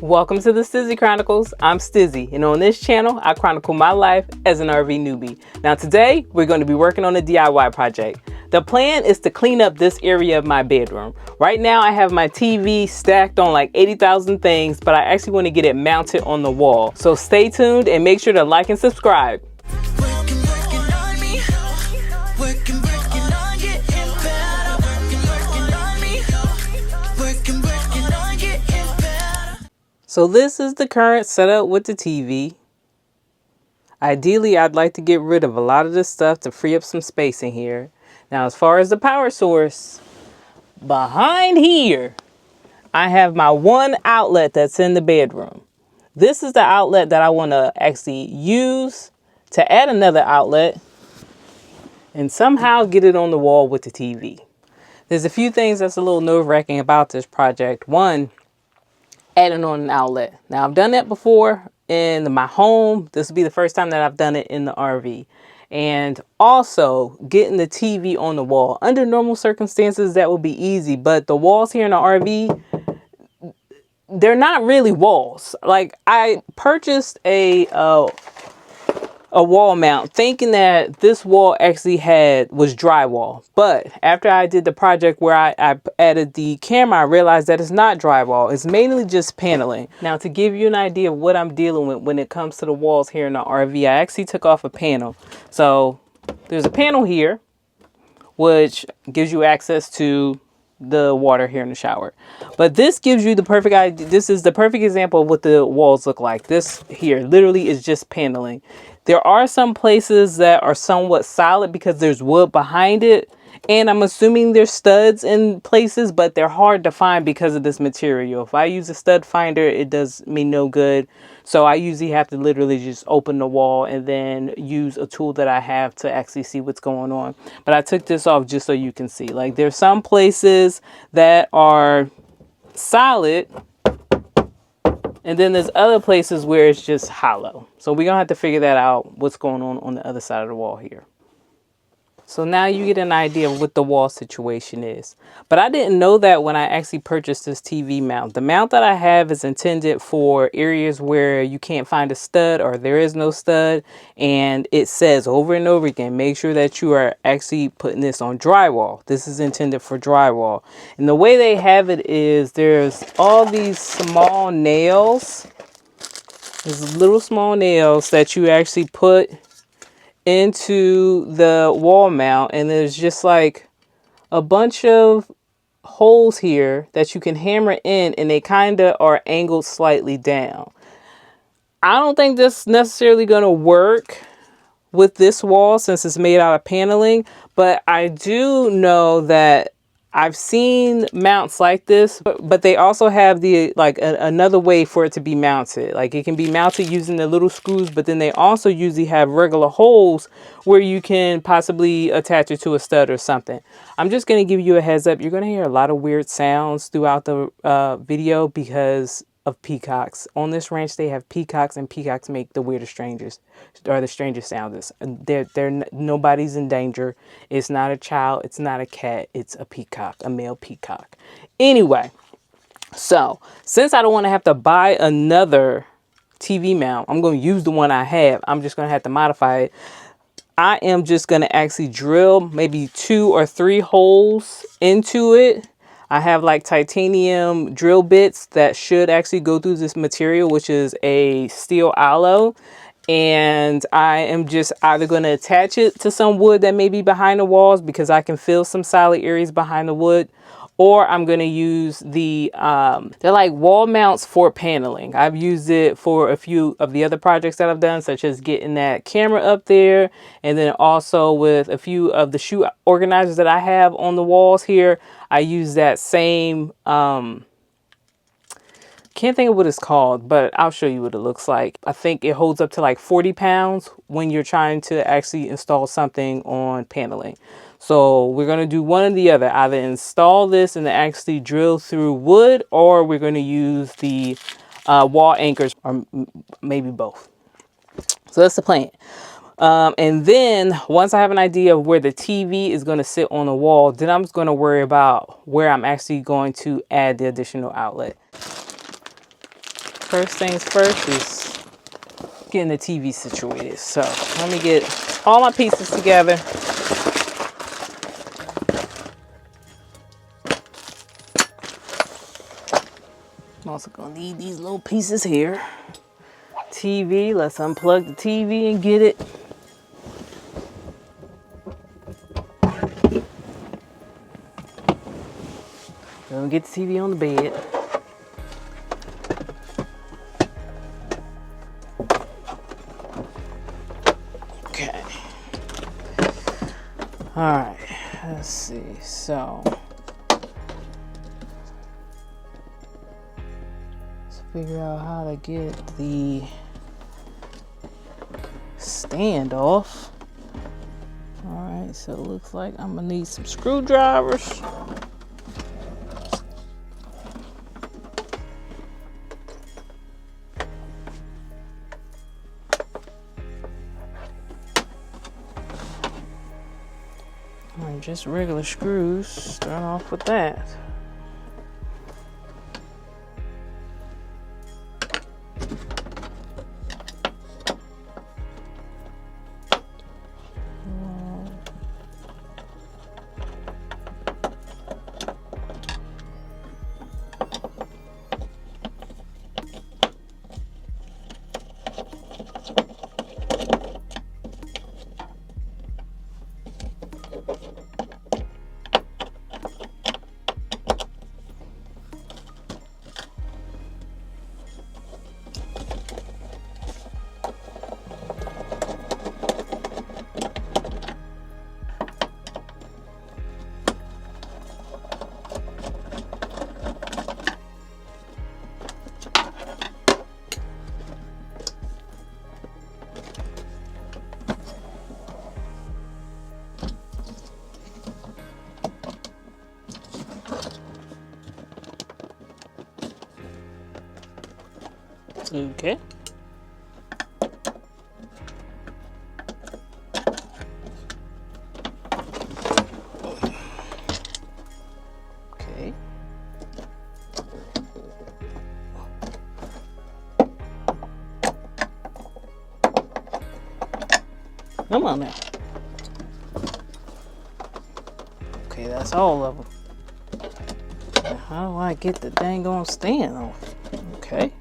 Welcome to the Stizzy Chronicles. I'm Stizzy, and on this channel, I chronicle my life as an RV newbie. Now today, we're going to be working on a DIY project. The plan is to clean up this area of my bedroom. Right now, I have my TV stacked on like 80,000 things, but I actually want to get it mounted on the wall. So stay tuned and make sure to like and subscribe. So this is the current setup with the TV. Ideally, I'd like to get rid of a lot of this stuff to free up some space in here. Now, as far as the power source, behind here, I have my one outlet that's in the bedroom. This is the outlet that I want to actually use to add another outlet and somehow get it on the wall with the TV. There's a few things that's a little nerve-wracking about this project. One, adding on an outlet. Now, I've done that before in my home. This will be the first time that I've done it in the RV. And also getting the TV on the wall. Under normal circumstances, that would be easy. But the walls here in the RV, they're not really walls. Like, I purchased a wall mount thinking that this wall actually was drywall, but after I did the project where I added the camera, I realized that it's not drywall. It's mainly just paneling. Now, to give you an idea of what I'm dealing with when it comes to the walls here in the RV, I actually took off a panel. So there's a panel here which gives you access to the water here in the shower, but this gives you the perfect idea. This is the perfect example of what the walls look like. This here literally is just paneling. There are some places that are somewhat solid because there's wood behind it, and I'm assuming there's studs in places, but they're hard to find because of this material. If I use a stud finder, it does me no good. So I usually have to literally just open the wall and then use a tool that I have to actually see what's going on. But I took this off just so you can see. Like, there's some places that are solid, and then there's other places where it's just hollow. So we're going to have to figure that out, what's going on the other side of the wall here. So now you get an idea of what the wall situation is. But I didn't know that when I actually purchased this TV mount. The mount that I have is intended for areas where you can't find a stud or there is no stud. And it says over and over again, make sure that you are actually putting this on drywall. This is intended for drywall. And the way they have it is there's all these small nails. There's little small nails that you actually put into the wall mount, and there's just like a bunch of holes here that you can hammer in, and they kind of are angled slightly down. I don't think this is necessarily going to work with this wall since it's made out of paneling, but I do know that I've seen mounts like this, but they also have the another way for it to be mounted. Like, it can be mounted using the little screws, but then they also usually have regular holes where you can possibly attach it to a stud or something. I'm just going to give you a heads up. You're going to hear a lot of weird sounds throughout the video because of peacocks. On this ranch, they have peacocks, and peacocks make the weirdest strangest sounds. Nobody's in danger. It's not a child. It's not a cat. It's a peacock, a male peacock. Anyway, so since I don't want to have to buy another TV mount, I'm going to use the one I have. I'm just going to have to modify it. I am just going to actually drill maybe 2 or 3 holes into it. I have like titanium drill bits that should actually go through this material, which is a steel alloy. And I am just either going to attach it to some wood that may be behind the walls because I can feel some solid areas behind the wood. Or I'm going to use they're like wall mounts for paneling. I've used it for a few of the other projects that I've done, such as getting that camera up there. And then also with a few of the shoe organizers that I have on the walls here, I use that same, can't think of what it's called, but I'll show you what it looks like. I think it holds up to like 40 pounds when you're trying to actually install something on paneling. So we're going to do one or the other, either install this and actually drill through wood, or we're going to use the wall anchors, or maybe both. So that's the plan. And then once I have an idea of where the TV is going to sit on the wall, then I'm just going to worry about where I'm actually going to add the additional outlet. first things first is getting the TV situated. So let me get all my pieces together. I'm also gonna need these little pieces here. TV, let's unplug the TV and get it. Then we get the TV on the bed. Okay. All right, let's see, so. Let's figure out how to get the stand off. All right, so it looks like I'm gonna need some screwdrivers. And just regular screws. Start off with that. Okay. Okay. Come on now. Okay, that's all of them. Now, how do I get the dang on stand off? Okay.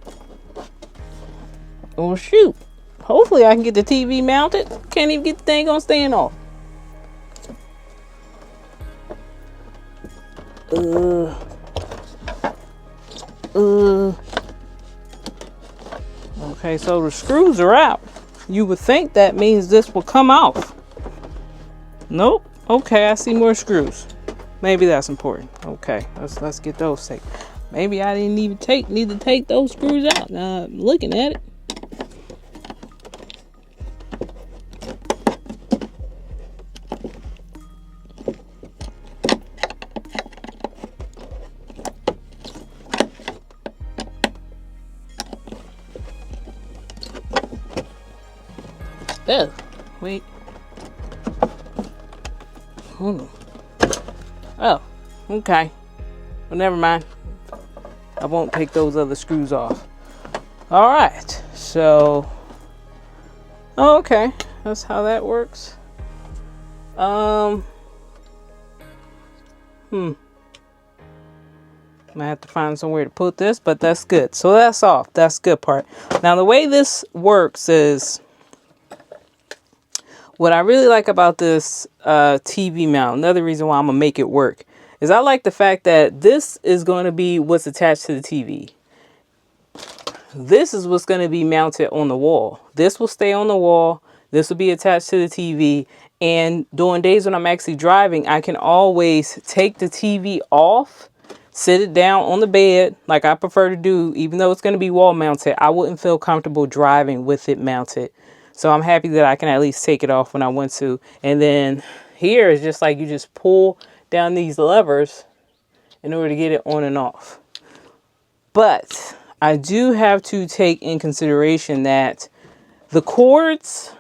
Oh shoot. Hopefully I can get the TV mounted. Can't even get the thing on stand off. Okay, so the screws are out. You would think that means this will come off. Nope. Okay, I see more screws. Maybe that's important. Okay, let's get those taken. Maybe I didn't even need to take those screws out. Now I'm looking at it. Oh, wait. Hold on. Oh, okay. Well, never mind. I won't take those other screws off. All right. So, okay. That's how that works. I have to find somewhere to put this, but that's good. So that's off. That's the good part. Now, the way this works is, what I really like about this TV mount, another reason why I'm going to make it work, is I like the fact that this is going to be what's attached to the TV. This is what's going to be mounted on the wall. This will stay on the wall. This will be attached to the TV. And during days when I'm actually driving, I can always take the TV off, sit it down on the bed like I prefer to do. Even though it's going to be wall mounted, I wouldn't feel comfortable driving with it mounted. So I'm happy that I can at least take it off when I want to. And then here is just like you just pull down these levers in order to get it on and off. But I do have to take in consideration that the cords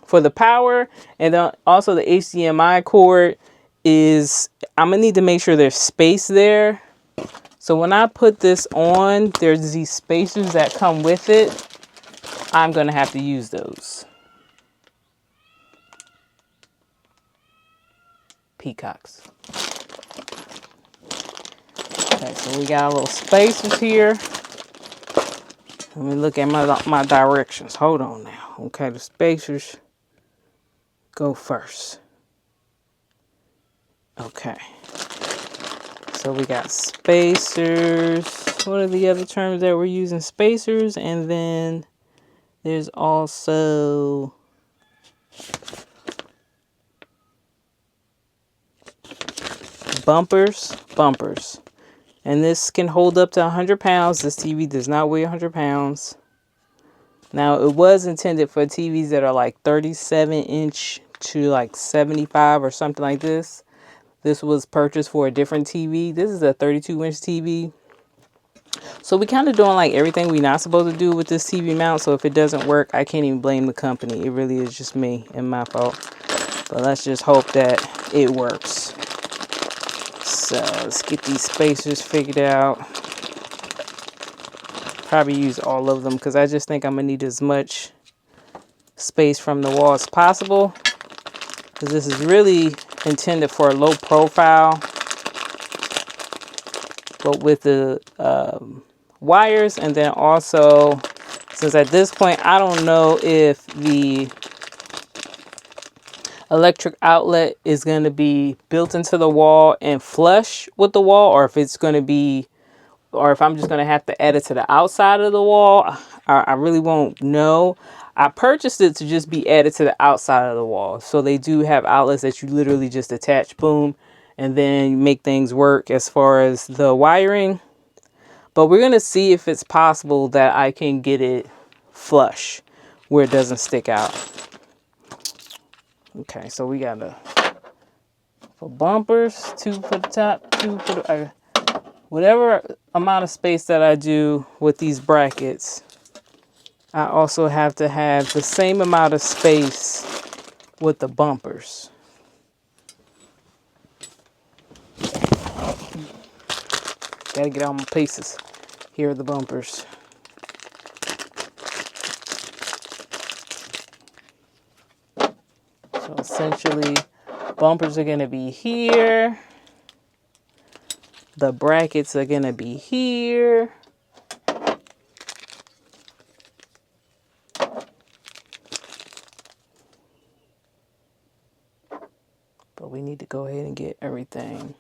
for the power and then also the HDMI cord is, I'm going to need to make sure there's space there So when I put this on, there's these spacers that come with it. I'm going to have to use those. Peacocks. Okay, so we got our little spacers here. Let me look at my directions. Hold on now. Okay, the spacers go first. Okay. So we got spacers. What are the other terms that we're using? Spacers, and then there's also bumpers. And this can hold up to 100 pounds. This TV does not weigh 100 pounds. Now, it was intended for TVs that are like 37 inch to like 75 or something like this. This was purchased for a different TV. This is a 32 inch TV. So we kind of doing like everything we're not supposed to do with this TV mount. So if it doesn't work, I can't even blame the company. It really is just me and my fault. But let's just hope that it works. So let's get these spacers figured out. Probably use all of them because I just think I'm going to need as much space from the wall as possible. Because this is really intended for a low profile. But with the wires, and then also, since at this point, I don't know if the electric outlet is going to be built into the wall and flush with the wall, or if it's going to be, or if I'm just going to have to add it to the outside of the wall. I really won't know. I purchased it to just be added to the outside of the wall. So they do have outlets that you literally just attach, boom, and then you make things work as far as the wiring. But we're going to see if it's possible that I can get it flush where it doesn't stick out. Okay, so we got for bumpers, 2 for the top, 2 for the... whatever amount of space that I do with these brackets, I also have to have the same amount of space with the bumpers. Gotta get all my pieces. Here are the bumpers. So essentially, bumpers are gonna be here. The brackets are gonna be here. But we need to go ahead and get everything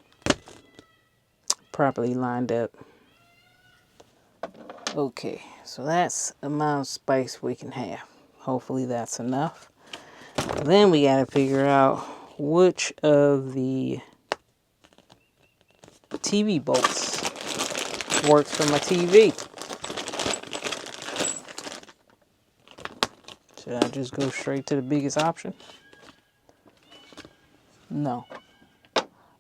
properly lined up. Okay, so that's the amount of space we can have. Hopefully that's enough. Then we gotta figure out which of the TV bolts works for my TV. Should I just go straight to the biggest option? No.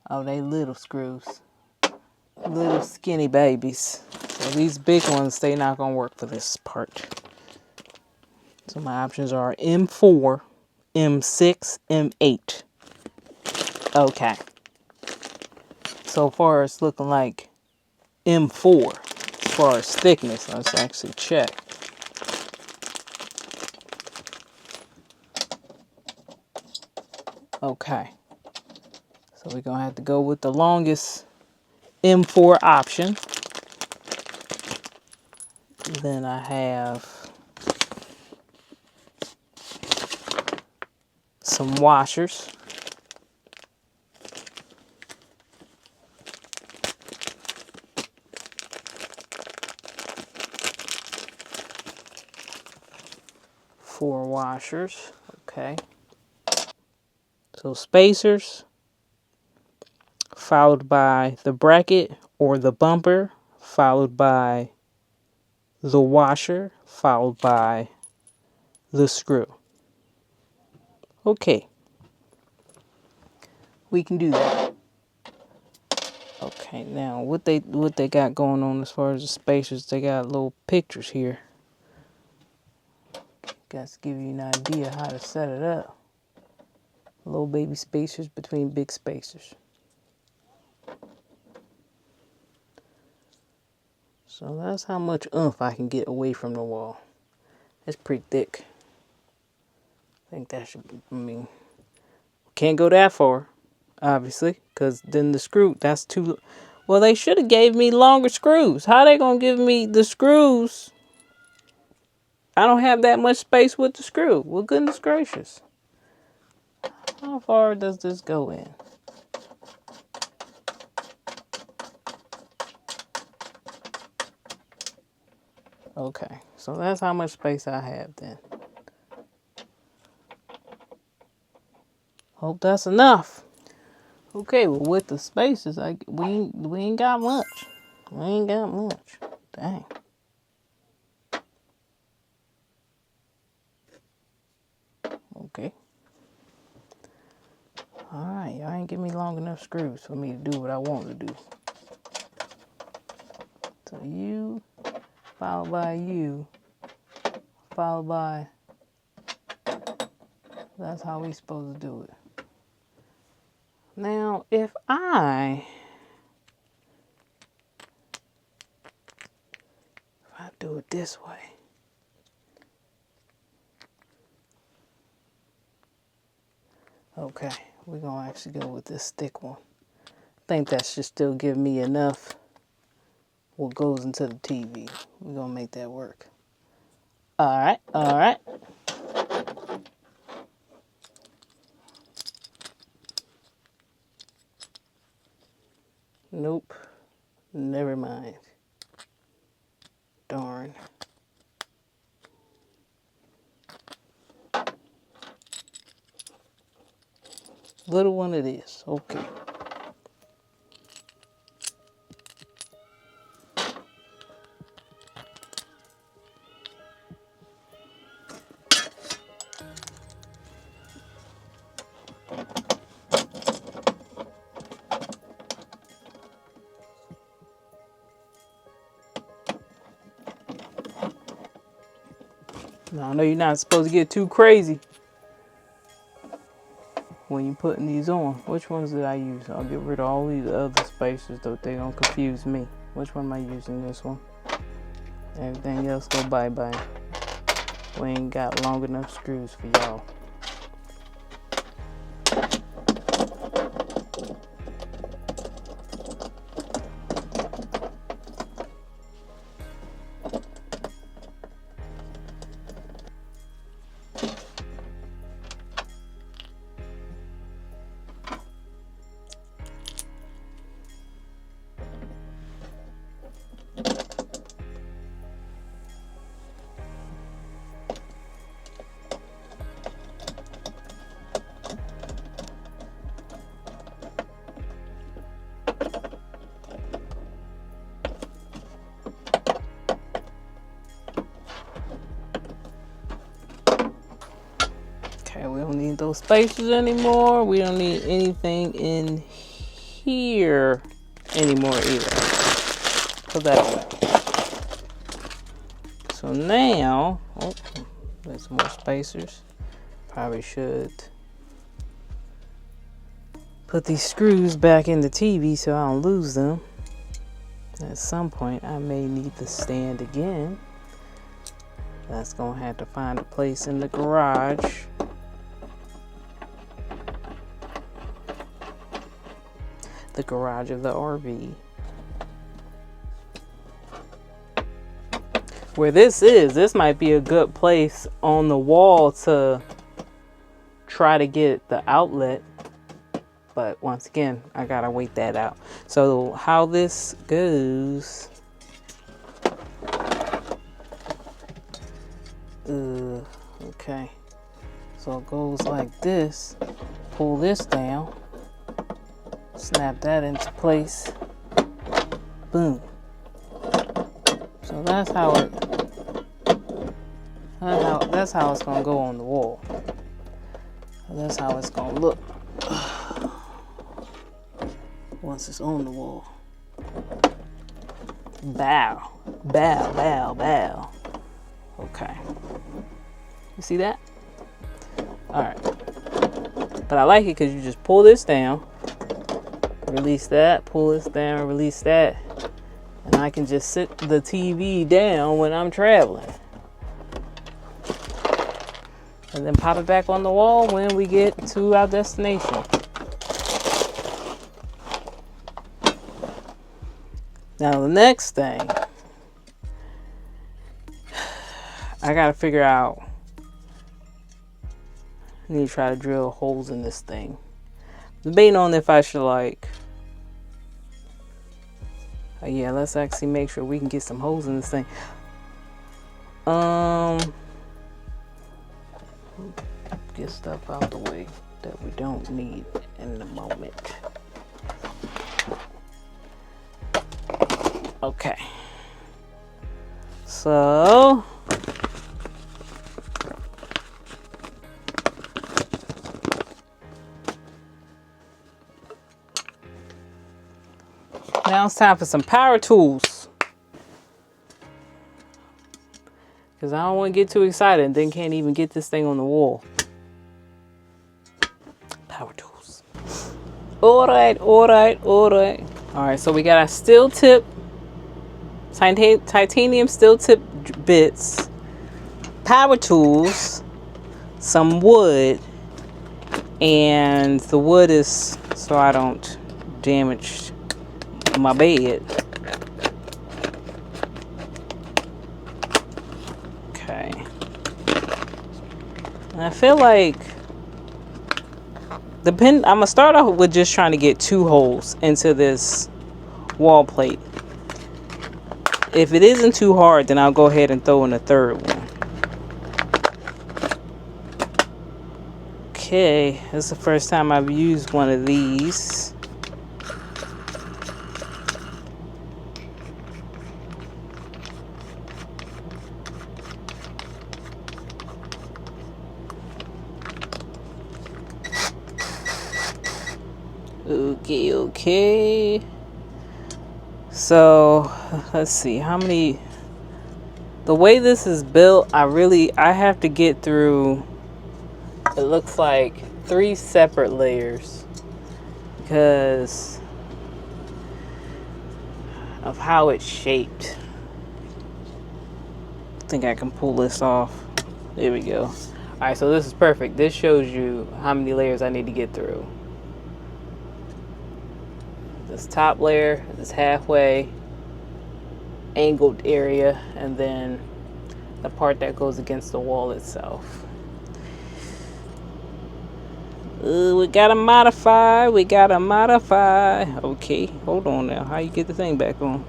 Oh, they little screws. Little skinny babies. So these big ones, they not gonna work for this part. So my options are M4, M6, M8. Okay. So far it's looking like M4 as far as thickness. Let's actually check. Okay. So we're gonna have to go with the longest M4 option. Then I have some washers. Four washers. Okay. So spacers, followed by the bracket or the bumper, followed by the washer, followed by the screw. Okay. We can do that. Okay, now what they got going on as far as the spacers, they got little pictures here. Got to give you an idea how to set it up. Little baby spacers between big spacers. So that's how much oomph I can get away from the wall. It's pretty thick. I think that should be, I mean, can't go that far, obviously, because then the screw, that's too, well, they should have gave me longer screws. How they gonna give me the screws? I don't have that much space with the screw. Well, goodness gracious. How far does this go in? Okay, so that's how much space I have then. Hope that's enough. Okay, well with the spaces, we ain't got much. We ain't got much. Dang. Okay. All right, y'all ain't give me long enough screws for me to do what I want to do. So you, followed by you, followed by. That's how we supposed to do it. Now, if I do it this way. Okay, we're gonna actually go with this thick one. I think that should still give me enough what goes into the TV. We're gonna make that work. All right, all right. Nope, never mind. Darn. Little one it is, okay. Now, I know you're not supposed to get too crazy when you're putting these on. Which ones did I use? I'll get rid of all these other spacers, though they don't confuse me. Which one am I using? This one. Everything else go bye-bye. We ain't got long enough screws for y'all. Okay, we don't need those spacers anymore. We don't need anything in here anymore either. Put that away. So now, oh, there's some more spacers. Probably should put these screws back in the TV so I don't lose them. At some point, I may need the stand again. That's gonna have to find a place in the garage. The garage of the RV. Where this might be a good place on the wall to try to get the outlet. But once again, I gotta wait that out. So how this goes, okay. So it goes like this, pull this down, snap that into place, boom. So that's how it's gonna go on the wall. That's how it's gonna look once it's on the wall. Bow, bow, bow, bow. Okay. You see that? All right. But I like it because you just pull this down, release that, pull this down, release that, And I can just sit the TV down when I'm traveling. And then pop it back on the wall when we get to our destination. Now the next thing, I gotta figure out, I need to try to drill holes in this thing. Debating on if I should like, yeah, let's actually make sure we can get some holes in this thing. Get stuff out the way that we don't need in the moment. Okay. So now it's time for some power tools. Because I don't want to get too excited and then can't even get this thing on the wall. Power tools. Alright. Alright, so we got our steel tip, titanium steel tip bits, power tools, some wood, and the wood is so I don't damage my bed. Okay. And I feel like I'm gonna start off with just trying to get 2 holes into this wall plate. If it isn't too hard, then I'll go ahead and throw in a 3rd one. Okay, this is the first time I've used one of these. Okay. So let's see how many. The way this is built, I have to get through, it looks like 3 separate layers because of how it's shaped. I think I can pull this off. There we go. Alright, so this is perfect. This shows you how many layers I need to get through. This top layer, this halfway angled area, and then the part that goes against the wall itself. We gotta modify. Okay, hold on now. How you get the thing back on?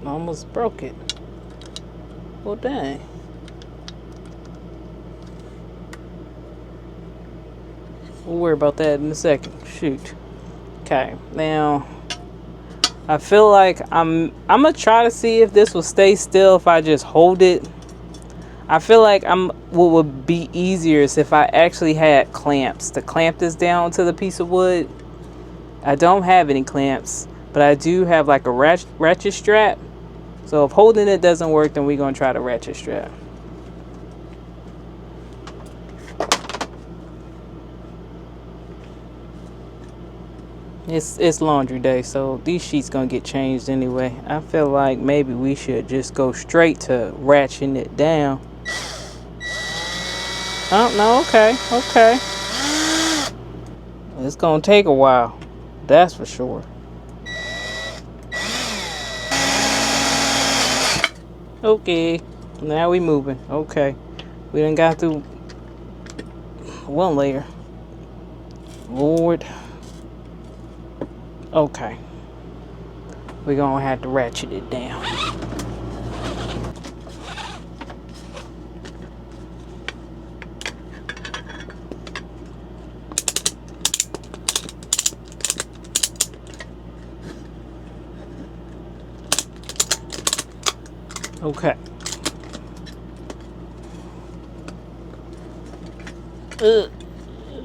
Almost broke it. Well, dang. We'll worry about that in a second. Shoot. Okay, now I feel like I'm gonna try to see if this will stay still if I just hold it. I feel like what would be easier is if I actually had clamps to clamp this down to the piece of wood. I don't have any clamps, but I do have like a ratchet strap. So if holding it doesn't work, then we're gonna try the ratchet strap. It's laundry day, so these sheets gonna get changed anyway. I feel like maybe we should just go straight to ratcheting it down. Oh no, okay. It's gonna take a while, that's for sure. Okay, now we moving. Okay, we done got through 1 layer. Lord. Okay, we're gonna have to ratchet it down. Okay.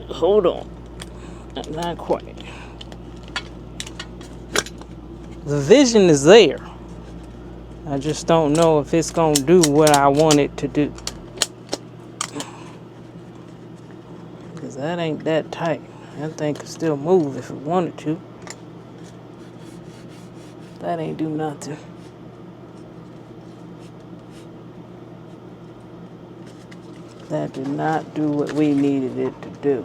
Hold on. Not quite. The vision is there. I just don't know if it's gonna do what I want it to do. that ain't that tight. That thing could still move if it wanted to. That ain't do nothing. That did not do what we needed it to do.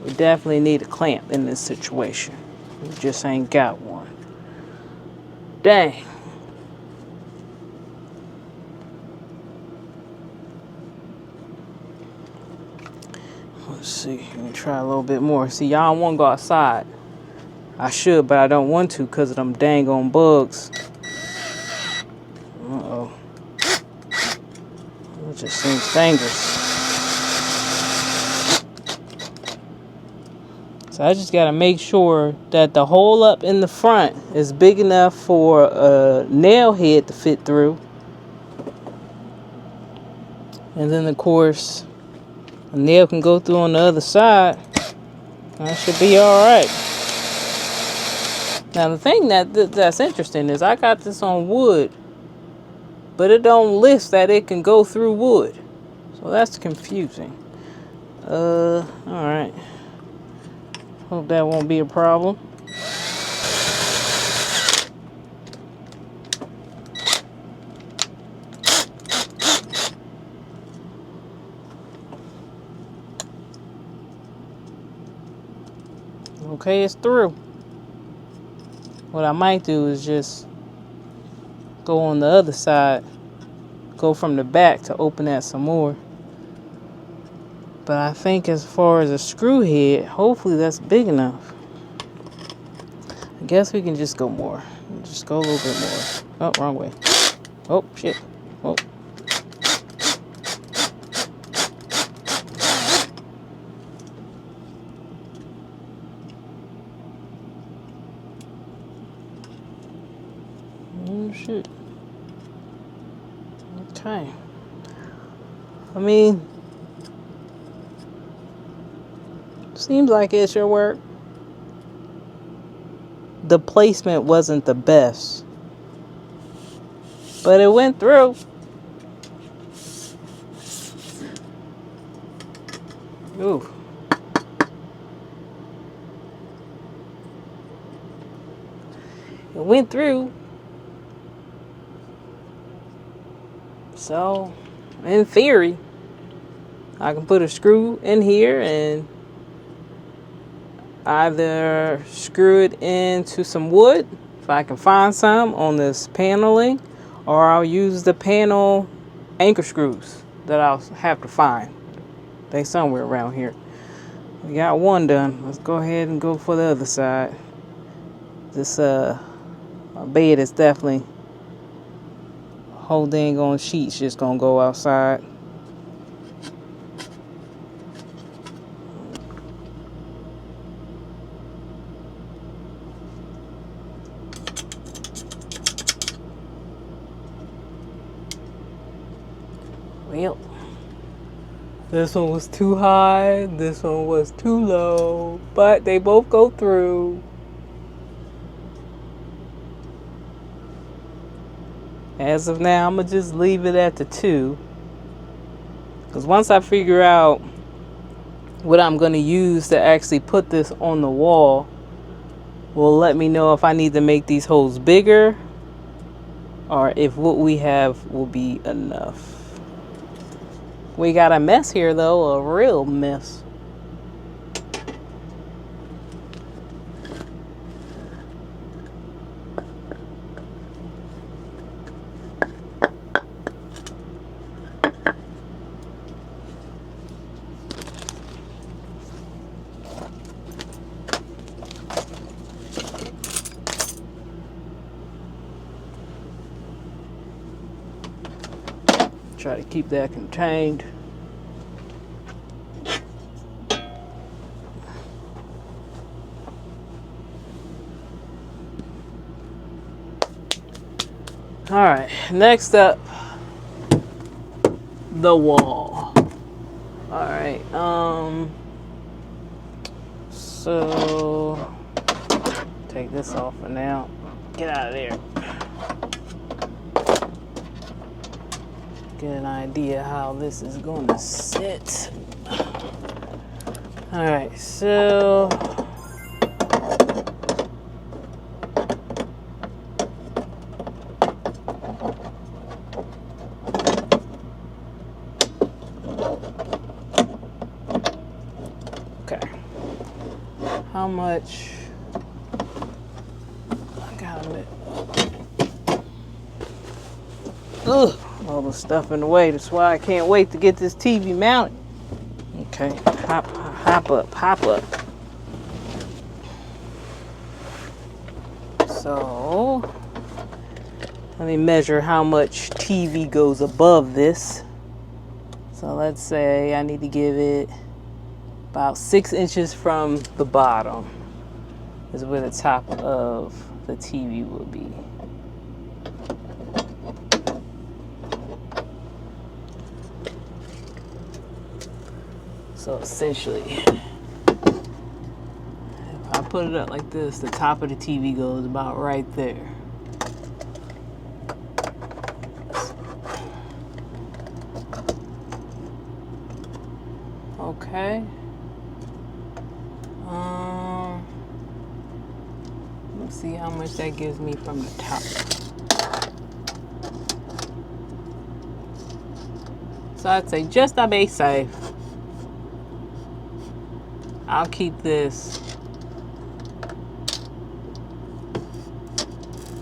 We definitely need a clamp in this situation. We just ain't got one. Dang. Let's see. Let me try a little bit more. See, y'all don't want to go outside. I should, but I don't want to because of them dang on bugs. Uh-oh. It just seems dangerous. So I just got to make sure that the hole up in the front is big enough for a nail head to fit through. And then, of course, a nail can go through on the other side. That should be all right. Now, the thing that's interesting is I got this on wood, but it don't list that it can go through wood. So that's confusing. All right. Hope that won't be a problem. Okay, it's through. What I might do is just go on the other side, go from the back to open that some more. But I think as far as a screw head, hopefully that's big enough. I guess we can just go more. Just go a little bit more. Oh, wrong way. Oh, shit. Oh. Oh, shit. Okay. I mean, seems like it should work. The placement wasn't the best, but it went through. Ooh. It went through. So, in theory, I can put a screw in here and either screw it into some wood, if I can find some on this paneling, or I'll use the panel anchor screws that I'll have to find. They somewhere around here. We got one done. Let's go ahead and go for the other side. This bed is definitely whole dang on sheets just gonna go outside. Well, this one was too high, this one was too low, but they both go through. As of now, I'm gonna just leave it at the 2. Because once I figure out what I'm gonna use to actually put this on the wall, will let me know if I need to make these holes bigger or if what we have will be enough. We got a mess here though, a real mess. Try to keep that contained. All right, next up, the wall. All right, so take this off for now. Get out of there. Get an idea how this is going to sit. All right, so okay, how much? I got it. Ugh, all the stuff in the way. That's why I can't wait to get this TV mounted. Okay, hop up. So, let me measure how much TV goes above this. So let's say I need to give it about 6 inches from the bottom is where the top of the TV will be. So essentially, if I put it up like this, the top of the TV goes about right there. Okay. Let's see how much that gives me from the top. So I'd say just to be safe, I'll keep this,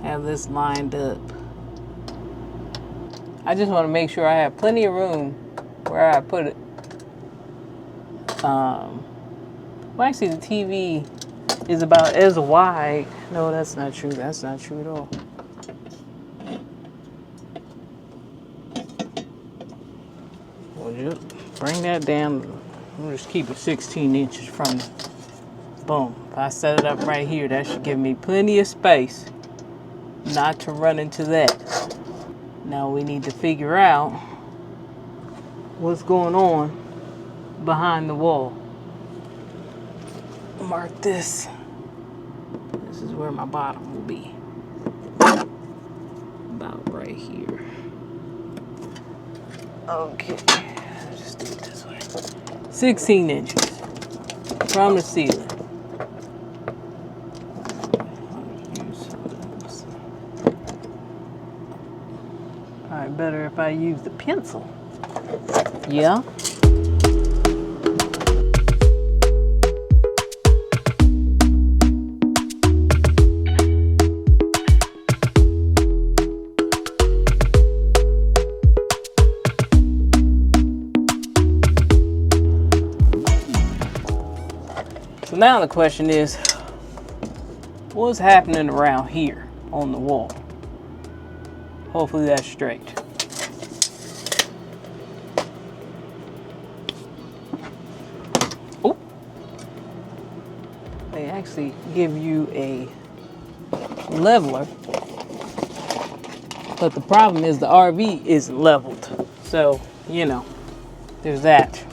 have this lined up. I just want to make sure I have plenty of room where I put it. Well, actually, the TV is about as wide. No, that's not true. That's not true at all. We'll just bring that down. We'll just keep it 16 inches from the boom. If I set it up right here, that should give me plenty of space not to run into that. Now we need to figure out what's going on behind the wall. Mark this. This is where my bottom will be. About right here. Okay, let's just do it this way. 16 inches from the ceiling. Alright, better if I use the pencil. Yeah. So now the question is, what's happening around here on the wall? Hopefully that's straight. Oh, they actually give you a leveler, but the problem is the RV isn't leveled. So, you know, there's that.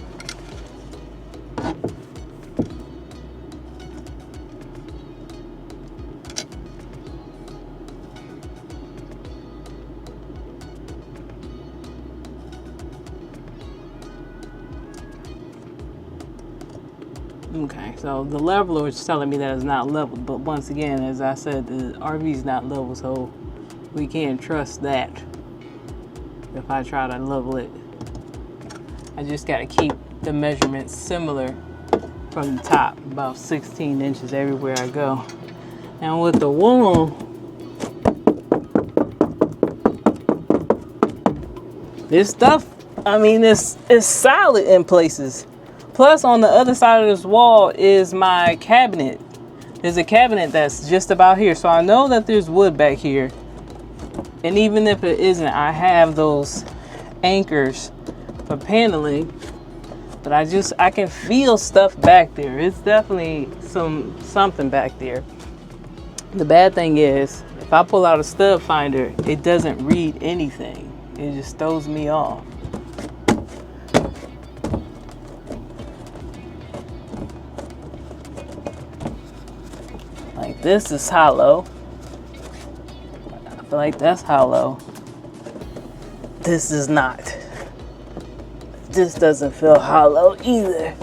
Okay, so the leveler is telling me that it's not leveled, but once again, as I said, the RV is not leveled, so we can't trust that. If I try to level it, I just got to keep the measurements similar from the top, about 16 inches everywhere I go. Now with the wall, this stuff, I mean, it's solid in places. Plus, on the other side of this wall is my cabinet. There's a cabinet that's just about here. So I know that there's wood back here. And even if it isn't, I have those anchors for paneling. But I can feel stuff back there. It's definitely something back there. The bad thing is, if I pull out a stud finder, it doesn't read anything. It just throws me off. Like this is hollow. I feel like that's hollow. This is not. This doesn't feel hollow either.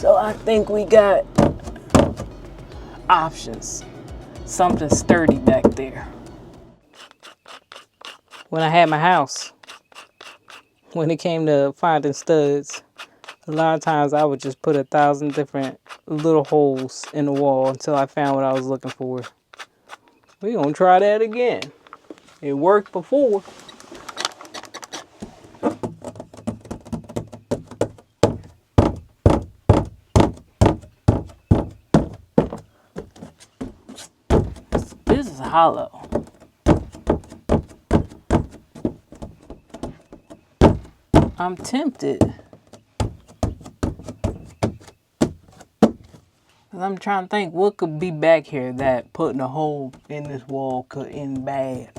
So I think we got options. Something sturdy back there. When I had my house, when it came to finding studs, a lot of times I would just put 1,000 different little holes in the wall until I found what I was looking for. We're gonna try that again. It worked before. This is hollow. I'm tempted. I'm trying to think what could be back here that putting a hole in this wall could end bad.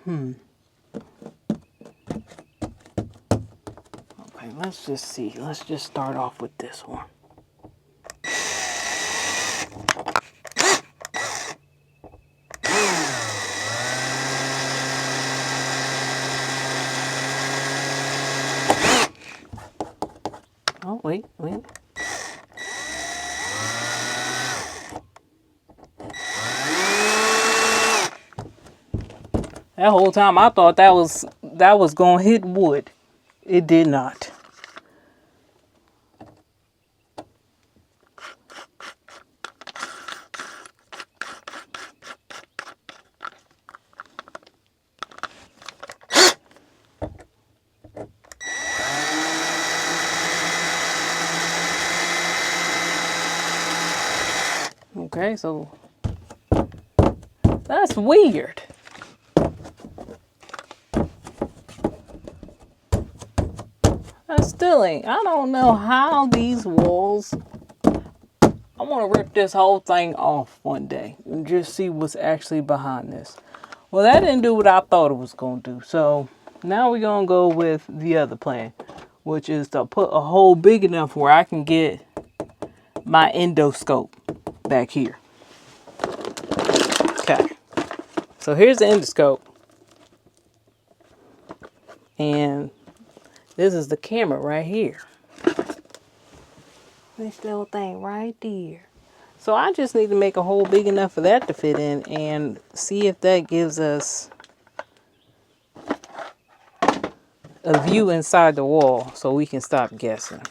Okay, let's just see. Let's just start off with this one. Oh, wait. That whole time I thought that was gonna hit wood. It did not. Okay, so that's weird. I still ain't. I don't know how these walls. I want to rip this whole thing off one day and just see what's actually behind this. Well, that didn't do what I thought it was going to do. So now we're going to go with the other plan, which is to put a hole big enough where I can get my endoscope back here. Okay. So here's the endoscope. And this is the camera right here. This little thing right there. So I just need to make a hole big enough for that to fit in and see if that gives us a view inside the wall so we can stop guessing.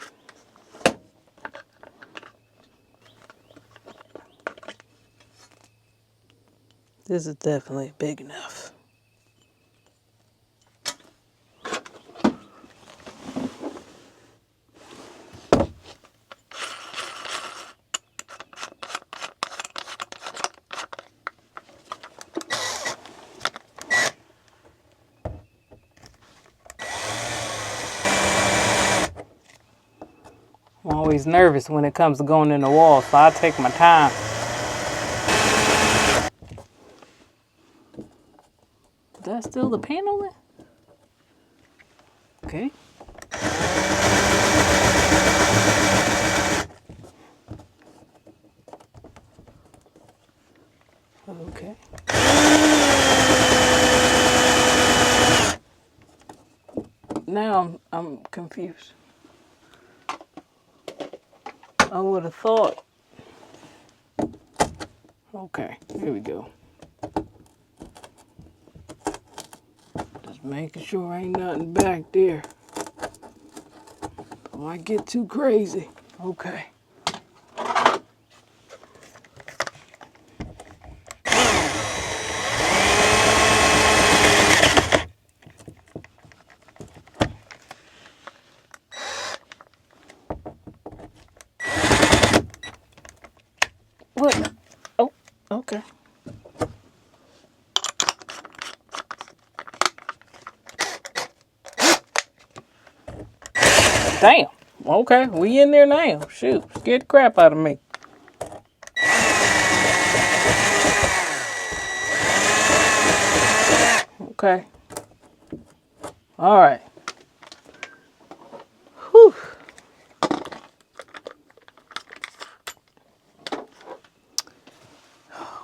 This is definitely big enough. I'm always nervous when it comes to going in the wall, so I take my time. Is that still the paneling? Okay. Okay. Now I'm confused. I would have thought. Okay, here we go. Just making sure ain't nothing back there. I might get too crazy. Okay. What? Oh, okay. Damn. Okay, we in there now. Shoot, scared the crap out of me. Okay. All right. Whew.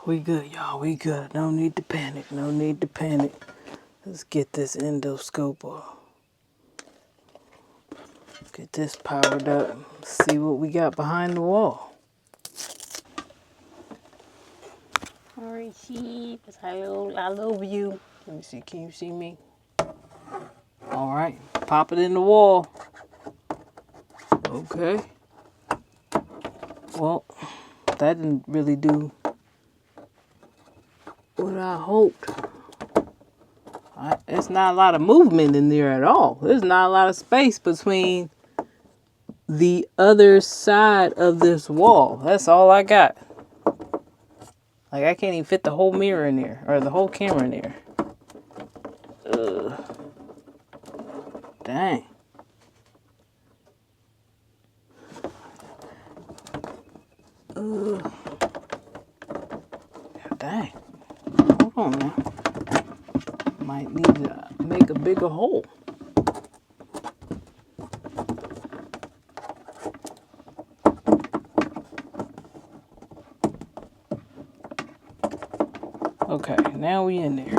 We good, y'all. We good. No need to panic. No need to panic. Let's get this endoscope off. Get this powered up. See what we got behind the wall. Alright, sheep. I love you. Let me see. Can you see me? Alright. Pop it in the wall. Okay. Well, that didn't really do what I hoped. It's not a lot of movement in there at all. There's not a lot of space between the other side of this wall. That's all I got. Like, I can't even fit the whole mirror in there, or the whole camera in there. Ugh. Dang. Ugh. Dang. Hold on now. Might need to make a bigger hole. Okay, now we in there.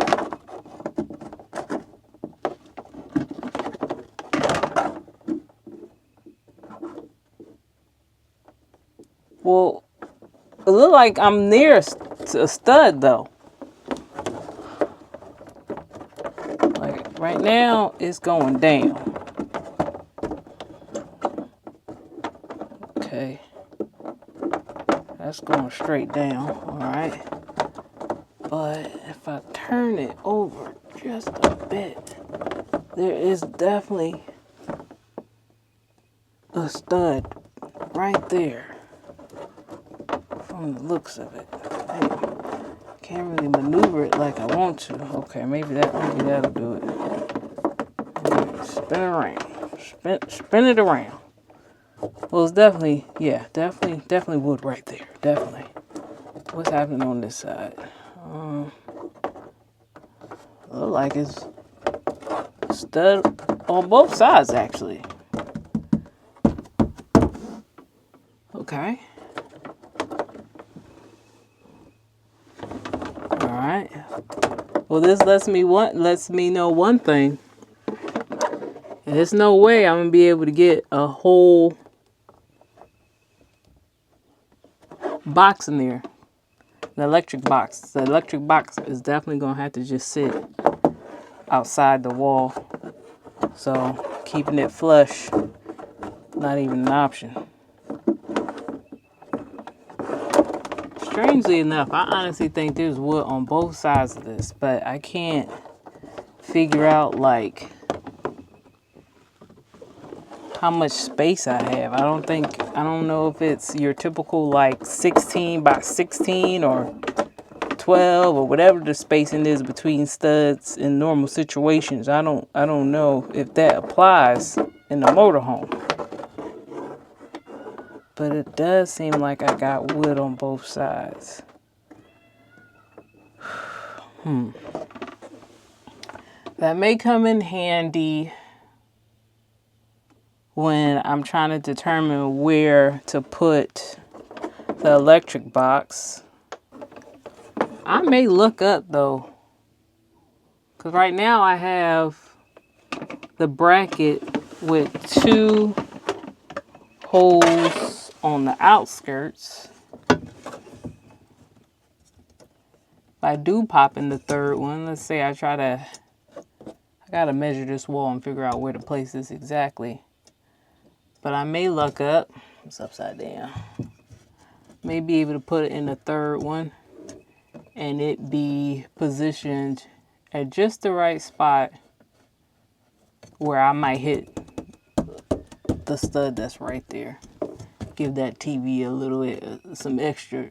Well, it looks like I'm near a stud though. Like right now, it's going down. Okay, that's going straight down. All right. But if I turn it over just a bit, there is definitely a stud right there from the looks of it. I can't really maneuver it like I want to. Okay, maybe that'll do it. Spin it around. Spin it around. Well, it's definitely, yeah, definitely wood right there. Definitely. What's happening on this side? Look like it's stud on both sides, actually. Okay. All right. Well, this lets me know one thing. There's no way I'm gonna be able to get a whole box in there. The electric box. The electric box is definitely gonna have to just sit outside the wall. So keeping it flush, not even an option. Strangely enough, I honestly think there's wood on both sides of this, but I can't figure out like how much space I have. I don't know if it's your typical like 16 by 16 or 12 or whatever the spacing is between studs in normal situations. I don't know if that applies in the motorhome. But it does seem like I got wood on both sides. That may come in handy when I'm trying to determine where to put the electric box. I may look up though, because right now I have the bracket with 2 holes on the outskirts. If I do pop in the third one, let's say I gotta measure this wall and figure out where to place this exactly. But I may look up, it's upside down, may be able to put it in the third one and it be positioned at just the right spot where I might hit the stud that's right there. Give that TV a little bit, some extra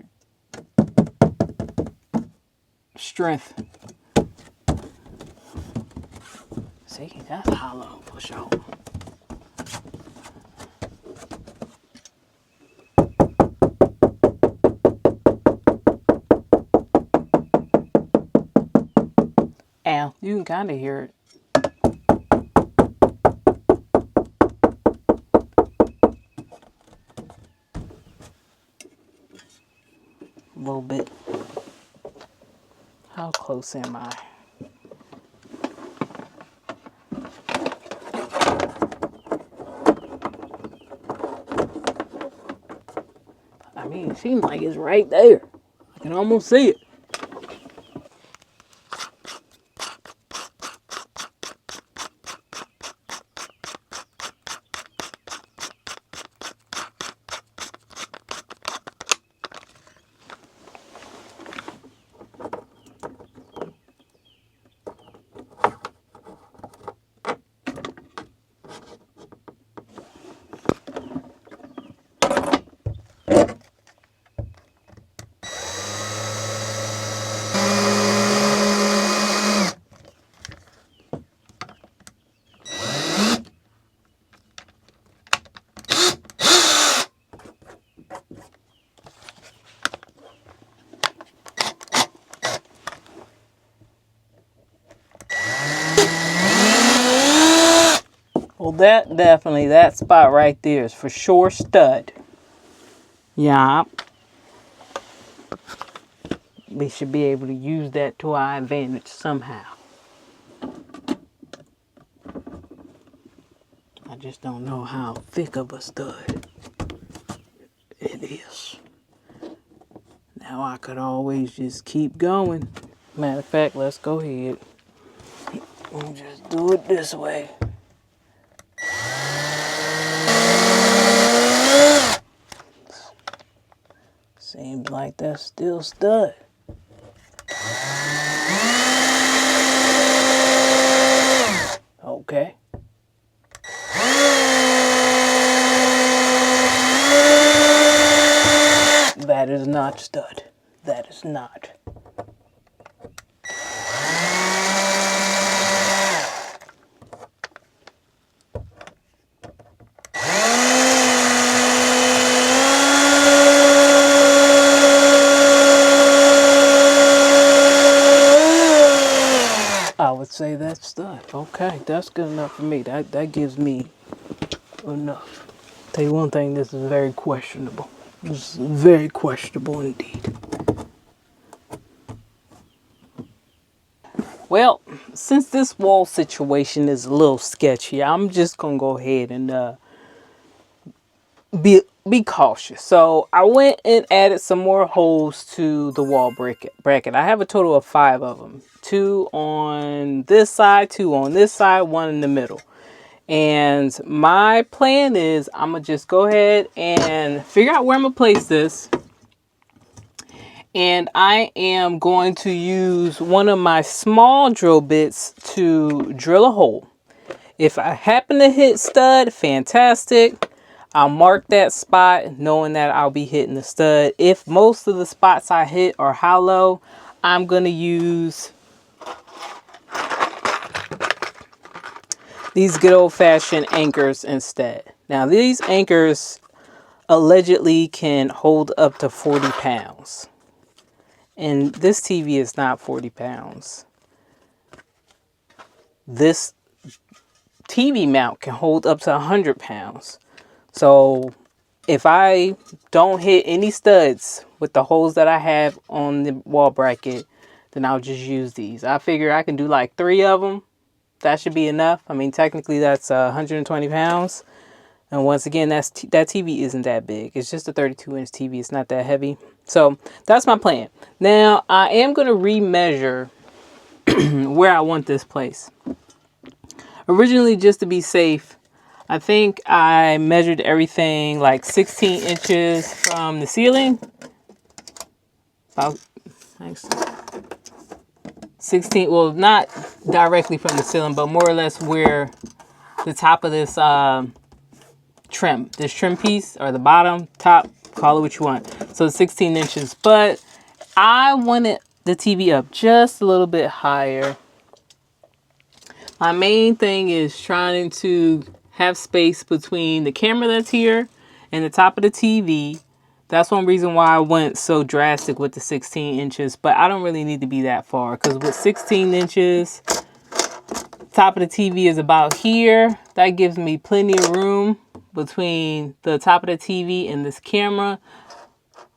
strength. See, that's hollow for sure. Ow, you can kind of hear it. A little bit. close am I? I mean, it seems like it's right there. I can almost see it. Well, that spot right there is for sure stud. Yeah. We should be able to use that to our advantage somehow. I just don't know how thick of a stud it is. Now I could always just keep going. Matter of fact, let's go ahead. We'll just do it this way. Seems like that's still stud. Okay. That is not stud. That is not. I would say that's stud. Okay, that's good enough for me. That gives me enough. Tell you one thing, this is very questionable. This is very questionable indeed. Well, since this wall situation is a little sketchy, I'm just gonna go ahead and be cautious. So I went and added some more holes to the wall bracket. I have a total of 5 of them. 2 on this side, 2 on this side, 1 in the middle. And my plan is I'm gonna just go ahead and figure out where I'm gonna place this. And I am going to use one of my small drill bits to drill a hole. If I happen to hit stud, fantastic. I'll mark that spot knowing that I'll be hitting the stud. If most of the spots I hit are hollow, I'm going to use these good old-fashioned anchors instead. Now, these anchors allegedly can hold up to 40 pounds. And this TV is not 40 pounds. This TV mount can hold up to 100 pounds. So if I don't hit any studs with the holes that I have on the wall bracket, then I'll just use these. I figure I can do like 3 of them. That should be enough. I mean, technically that's 120 pounds. And once again, that TV isn't that big. It's just a 32-inch TV. It's not that heavy. So that's my plan. Now, I am going to remeasure where I want this place. Originally, just to be safe, I think I measured everything like 16 inches from the ceiling. About 16, well, not directly from the ceiling, but more or less where the top of this this trim piece, or the bottom, top, call it what you want. So 16 inches, but I wanted the TV up just a little bit higher. My main thing is trying to have space between the camera that's here and the top of the TV. That's one reason why I went so drastic with the 16 inches, but I don't really need to be that far, because with 16 inches, top of the TV is about here. That gives me plenty of room between the top of the TV and this camera.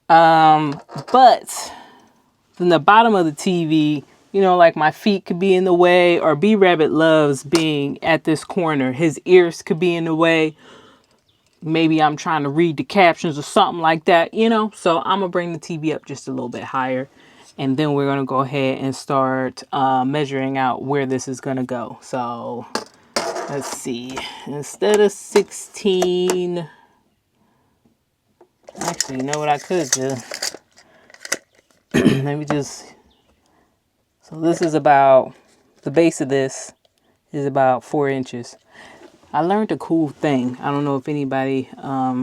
But then the bottom of the TV you know, like my feet could be in the way, or B-Rabbit loves being at this corner. His ears could be in the way. Maybe I'm trying to read the captions or something like that, you know. So I'm going to bring the TV up just a little bit higher. And then we're going to go ahead and start measuring out where this is going to go. So let's see. Instead of 16... Actually, you know what I could do? Let me just... So this is about... The base of this is about 4 inches. I learned a cool thing. I don't know if anybody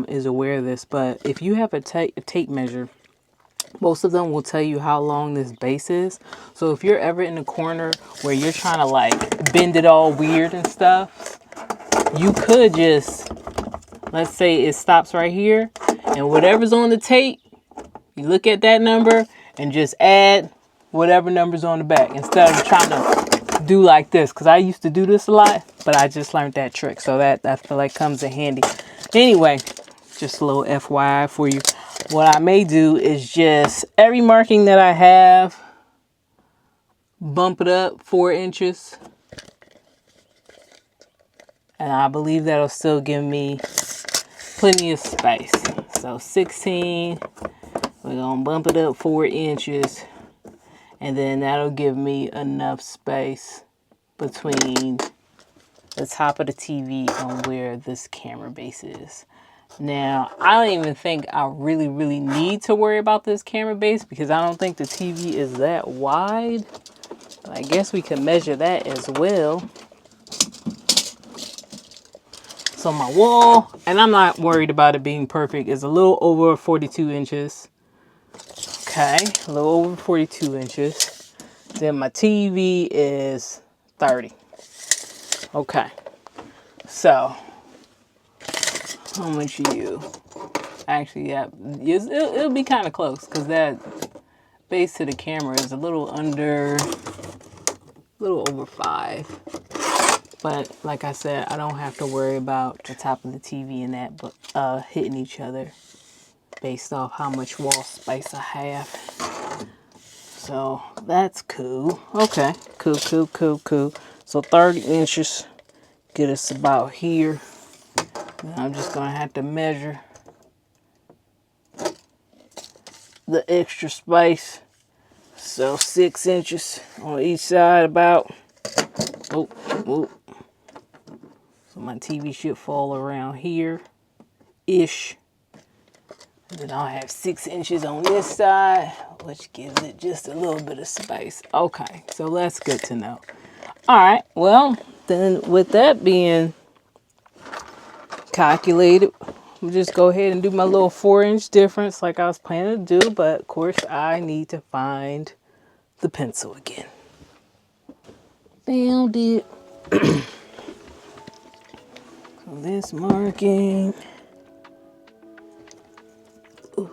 is aware of this, but if you have a tape measure, most of them will tell you how long this base is. So if you're ever in a corner where you're trying to like bend it all weird and stuff, you could just, let's say it stops right here, and whatever's on the tape, you look at that number and just add whatever number's on the back instead of trying to do like this, because I used to do this a lot, but I just learned that trick, so that I feel like comes in handy. Anyway, just a little FYI for you. What I may do is just every marking that I have, bump it up 4 inches, and I believe that'll still give me plenty of space. So 16, we're gonna bump it up 4 inches, and then that'll give me enough space between the top of the TV and where this camera base is. Now, I don't even think I really need to worry about this camera base because I don't think the TV is that wide. But I guess we can measure that as well. So my wall, and I'm not worried about it being perfect, is a little over 42 inches. Okay, a little over 42 inches. Then my TV is 30. Okay, so how much are you? Actually, yeah, it'll be kind of close because that base to the camera is a little over 5. But like I said, I don't have to worry about the top of the TV and that, but hitting each other based off how much wall space I have. So that's cool. Okay, cool. So 30 inches get us about here. Then I'm just gonna have to measure the extra space. So 6 inches on each side about. Oh. So my TV should fall around here-ish. And then I'll have 6 inches on this side, which gives it just a little bit of space. Okay, so that's good to know. All right, well, then with that being calculated, we'll just go ahead and do my little 4-inch difference like I was planning to do. But of course, I need to find the pencil again. Found it. So this marking. Ooh.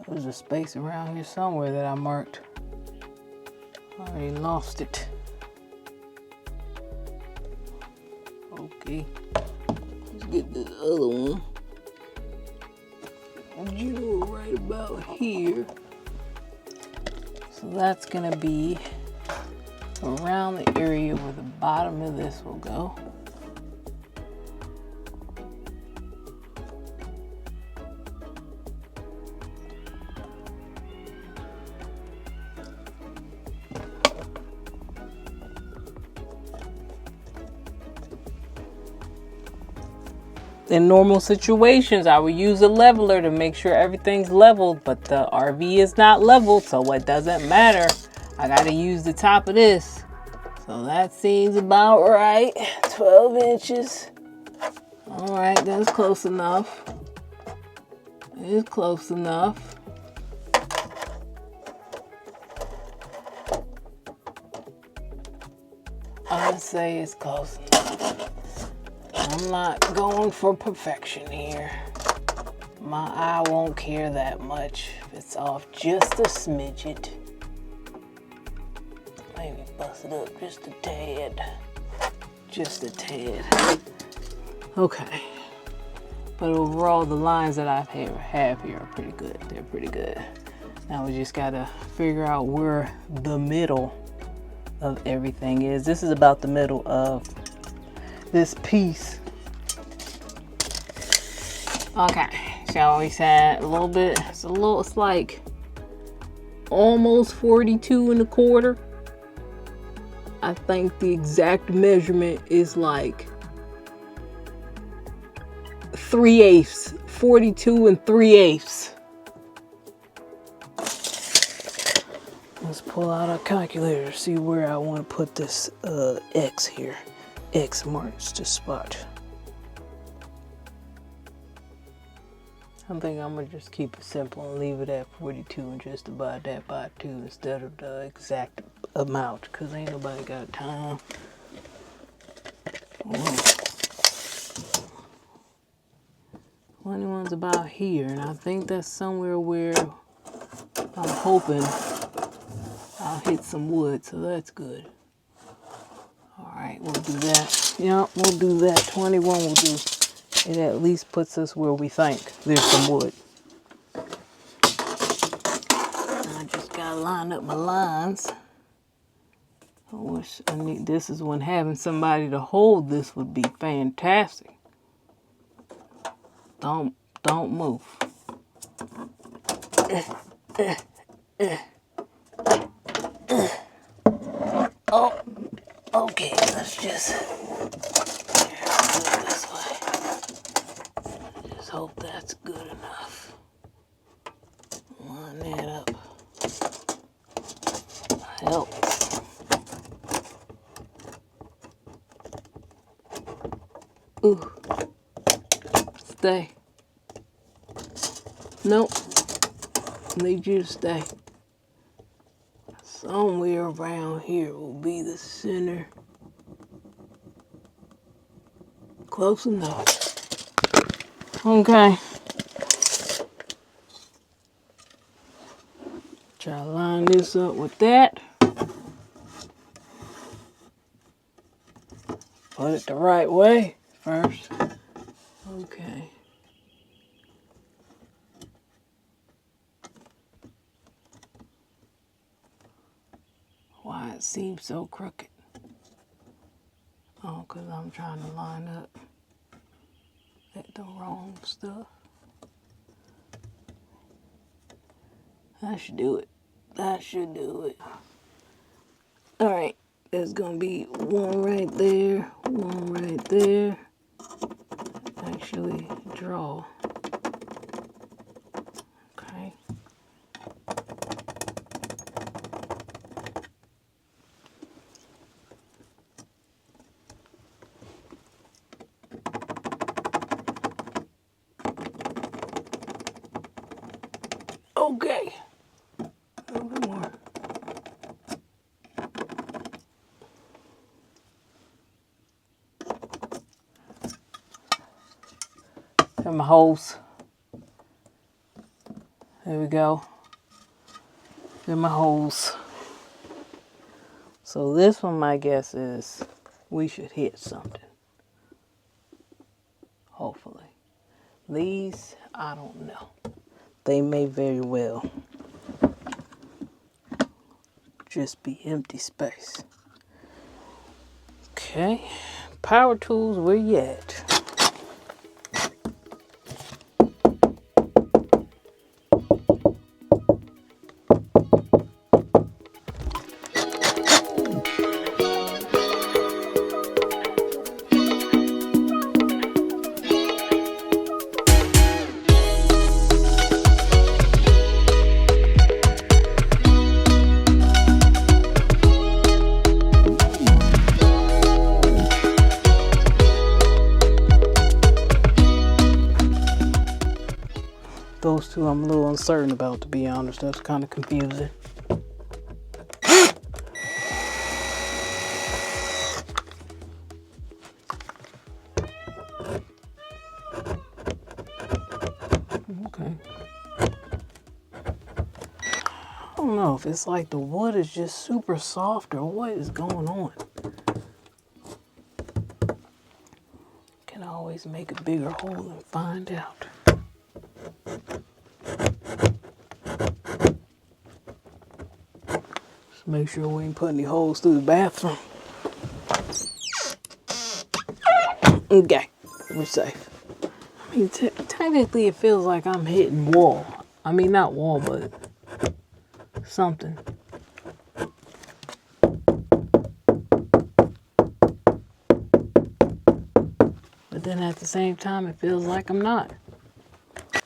There's a space around here somewhere that I marked. I already lost it. Okay, let's get this other one. You right about here. So that's gonna be around the area where the bottom of this will go. In normal situations, I would use a leveler to make sure everything's leveled, but the RV is not leveled, so it doesn't matter. I gotta use the top of this. So that seems about right. 12 inches. All right, that's close enough. It's close enough. I'd say it's close enough. I'm not going for perfection here. My eye won't care that much if it's off just a smidget. Maybe bust it up just a tad. Just a tad. Okay. But overall, the lines that I have here are pretty good. They're pretty good. Now we just gotta figure out where the middle of everything is. This is about the middle of this piece. Okay, shall we say a little bit? It's like almost 42 1/4. I think the exact measurement is like 3/8, 42 3/8. Let's pull out our calculator, see where I want to put this X here. X marks the spot. I think I'm gonna just keep it simple and leave it at 42 and just divide that by 2 instead of the exact amount, because ain't nobody got time. Funny one's about here, and I think that's somewhere where I'm hoping I'll hit some wood, so that's good. Alright, we'll do that. Yeah, we'll do that. 21 will do. It at least puts us where we think there's some wood. I just gotta line up my lines. I wish this is when having somebody to hold this would be fantastic. Don't move. Oh, okay, let's just do it this way. Just hope that's good enough. Line that up. Helps. Ooh. Stay. Nope. Need you to stay. Somewhere around here will be the center. Close enough. Okay. Try to line this up with that. Put it the right way first. Okay. Why it seems so crooked? Oh, because I'm trying to line up the wrong stuff. That should do it. That should do it. Alright, there's going to be one right there, one right there. Actually, draw. Okay. Okay. A little more. Got my holes. There we go. There my holes. So this one, my guess is we should hit something. Hopefully. These, I don't know. They may very well just be empty space. Okay. Power tools, where you at? Those two I'm a little uncertain about, to be honest. That's kind of confusing. Okay. know if it's like the wood is just super soft or what is going on. Can always make a bigger hole and find out. Just make sure we ain't put any holes through the bathroom. Okay, we're safe. I mean, technically it feels like I'm hitting wall. I mean, not wall, but something. But then at the same time, it feels like I'm not.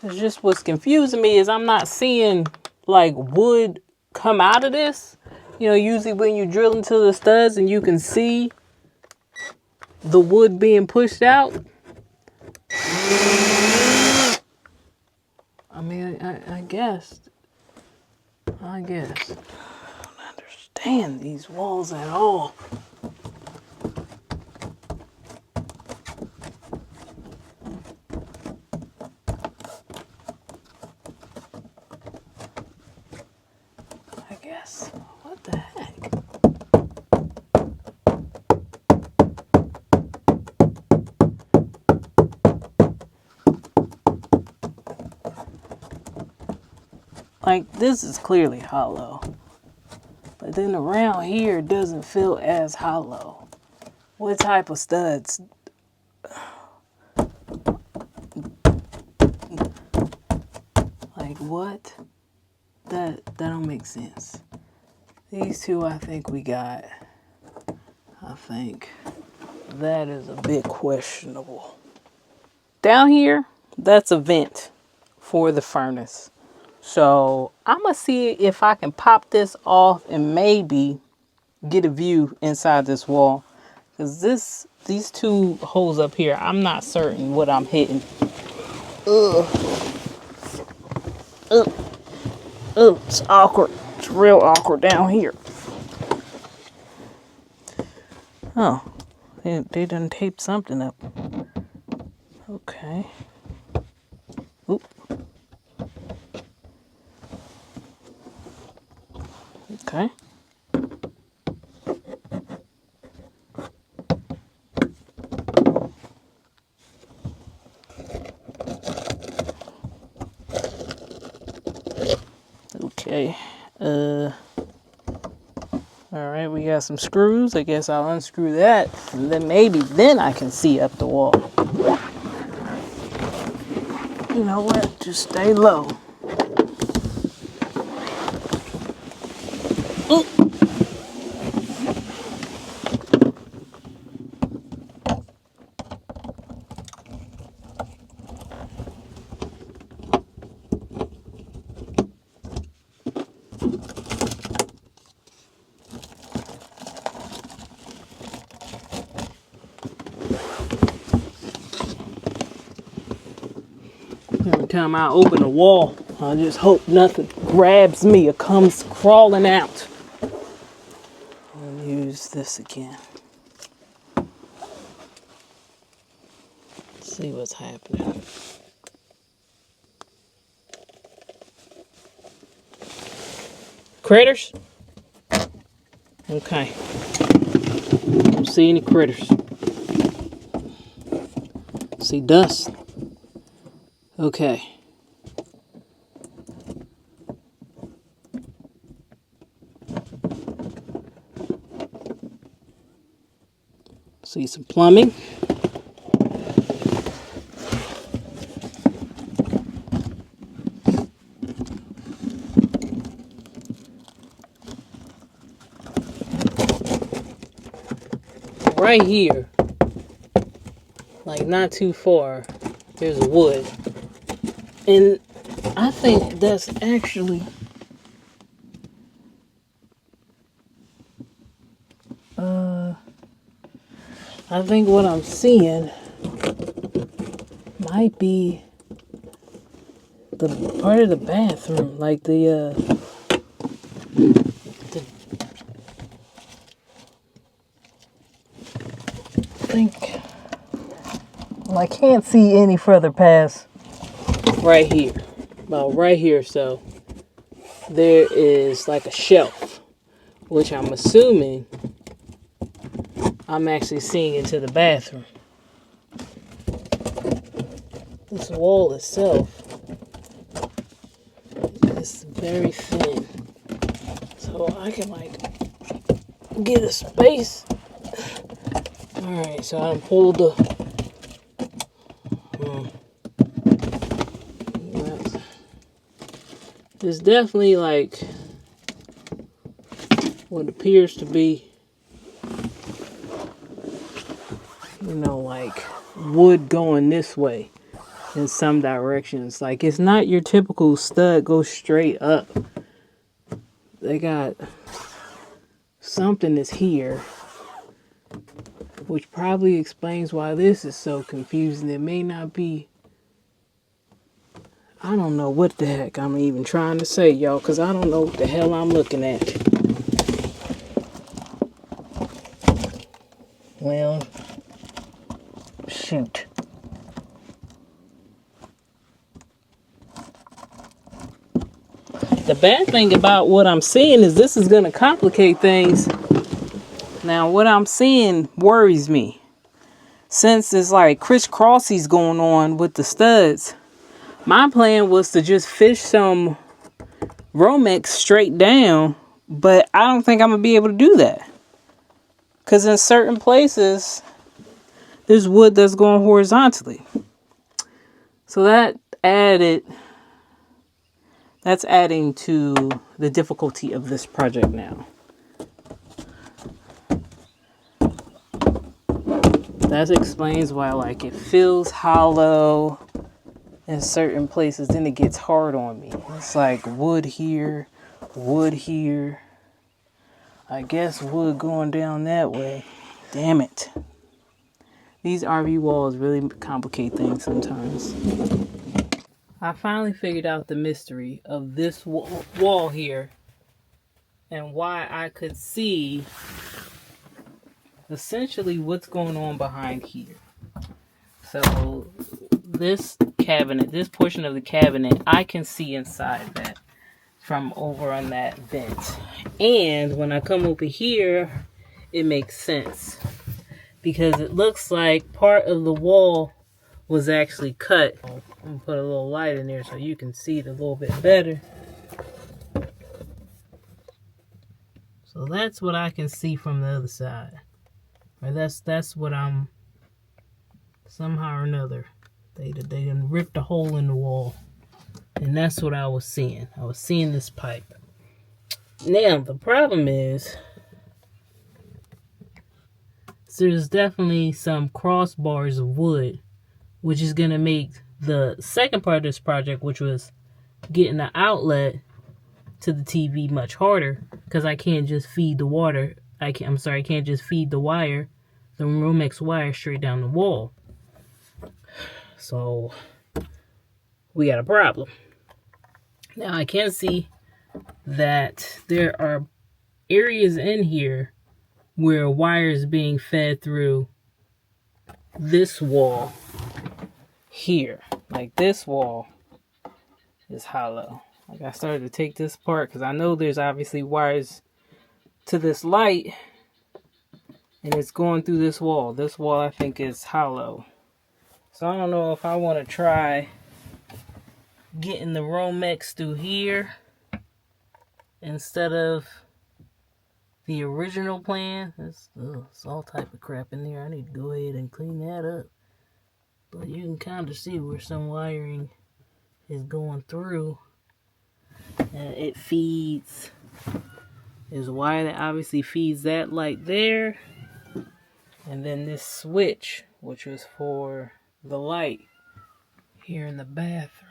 It's just what's confusing me is I'm not seeing like wood come out of this. You know, usually when you drill into the studs and you can see the wood being pushed out. I mean, I guess. I don't understand these walls at all. I guess. What the heck? Like, this is clearly hollow. But then around here it doesn't feel as hollow. What type of studs? Like what? That don't make sense. These two I think we got. I think that is a bit questionable. Down here, that's a vent for the furnace. So I'm going to see if I can pop this off and maybe get a view inside this wall. Because these two holes up here, I'm not certain what I'm hitting. Ugh. Ugh. Ugh, it's awkward. It's real awkward down here. Oh, they done taped something up. Okay. Oop. Okay. Okay. All right, we got some screws. I guess I'll unscrew that, and then maybe I can see up the wall. You know what? Just stay low. Ooh. Every time I open a wall, I just hope nothing grabs me or comes crawling out. I'll use this again. Let's see what's happening. Critters? Okay. Don't see any critters. See dust. Okay. See some plumbing. Right here, like not too far, there's wood. And I think that's actually I think what I'm seeing might be the part of the bathroom, like I can't see any further past right here, about right here. So there is like a shelf, which I'm assuming I'm actually seeing into the bathroom. This wall itself is very thin, so I can like get a space. Alright, so I pulled the there's definitely like what appears to be, you know, like wood going this way in some directions. Like, it's not your typical stud goes straight up. They got something that's here, which probably explains why this is so confusing. It may not be, I don't know what the heck I'm even trying to say, y'all, because I don't know what the hell I'm looking at. Well, shoot. The bad thing about what I'm seeing is this is going to complicate things. Now, what I'm seeing worries me. Since it's like crisscrossies going on with the studs, my plan was to just fish some Romex straight down, but I don't think I'm going to be able to do that. Because in certain places, there's wood that's going horizontally. So that's adding to the difficulty of this project now. That explains why, like, it feels hollow in certain places, then it gets hard on me. It's like wood here, wood here. I guess wood going down that way. Damn it. These RV walls really complicate things sometimes. I finally figured out the mystery of this wall here and why I could see essentially what's going on behind here. So this cabinet, this portion of the cabinet, I can see inside that from over on that vent. And when I come over here, it makes sense because it looks like part of the wall was actually cut. I'm gonna put a little light in there so you can see it a little bit better. So that's what I can see from the other side. Or that's what I'm, somehow or another, they done ripped a hole in the wall. And that's what I was seeing. I was seeing this pipe. Now, the problem is, there's definitely some crossbars of wood, which is going to make the second part of this project, which was getting the outlet to the TV, much harder, because I can't just feed the water. I can't just feed the wire, the Romex wire, straight down the wall. So we got a problem. Now I can see that there are areas in here where wire is being fed through this wall here. Like, this wall is hollow. Like, I started to take this apart because I know there's obviously wires to this light, and it's going through this wall. This wall, I think, is hollow. So I don't know if I want to try getting the Romex through here instead of the original plan. It's all type of crap in there. I need to go ahead and clean that up. But you can kind of see where some wiring is going through. And it feeds, there's a wire that obviously feeds that light there. And then this switch, which was for the light here in the bathroom.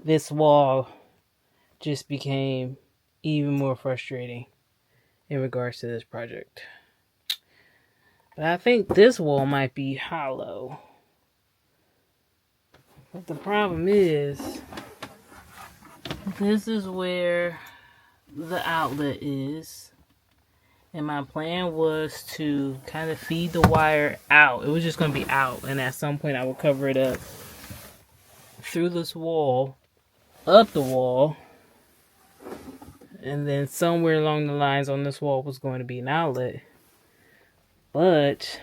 This wall just became even more frustrating in regards to this project. But I think this wall might be hollow. But the problem is, this is where the outlet is. And my plan was to kind of feed the wire out. It was just going to be out. And at some point I would cover it up through this wall, up the wall, and then somewhere along the lines on this wall was going to be an outlet. But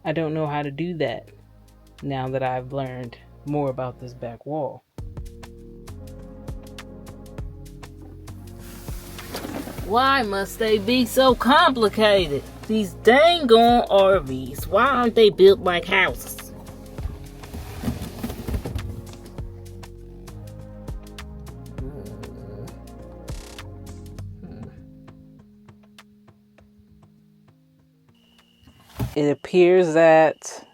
I don't know how to do that now that I've learned more about this back wall. Why must they be so complicated? These dang on RVs, why aren't they built like houses? It appears that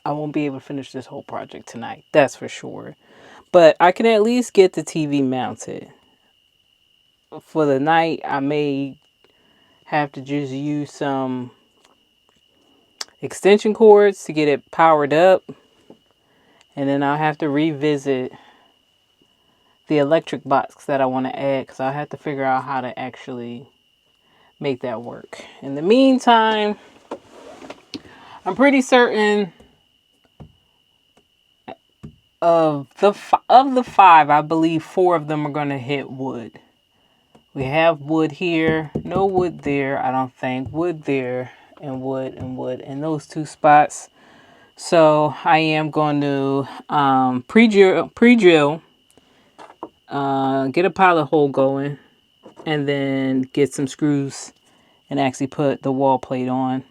I won't be able to finish this whole project tonight, that's for sure. But I can at least get the TV mounted. For the night, I may have to just use some extension cords to get it powered up. And then I'll have to revisit the electric box that I want to add, because I'll have to figure out how to actually make that work. In the meantime, I'm pretty certain of the 5, I believe 4 of them are going to hit wood. We have wood here, no wood there, I don't think. Wood there, and wood in those 2 spots. So I am going to pre-drill, get a pilot hole going, and then get some screws and actually put the wall plate on.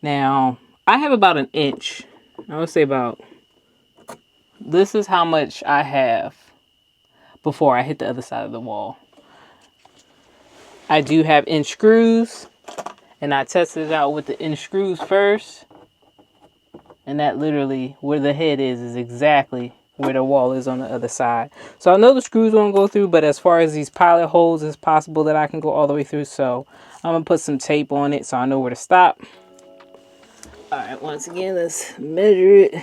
Now, I have about an inch. I would say about, this is how much I have before I hit the other side of the wall. I do have inch screws, and I tested it out with the inch screws first. And that literally, where the head is exactly where the wall is on the other side. So I know the screws won't go through, but as far as these pilot holes, it's possible that I can go all the way through. So I'm going to put some tape on it so I know where to stop. Alright, once again, let's measure it.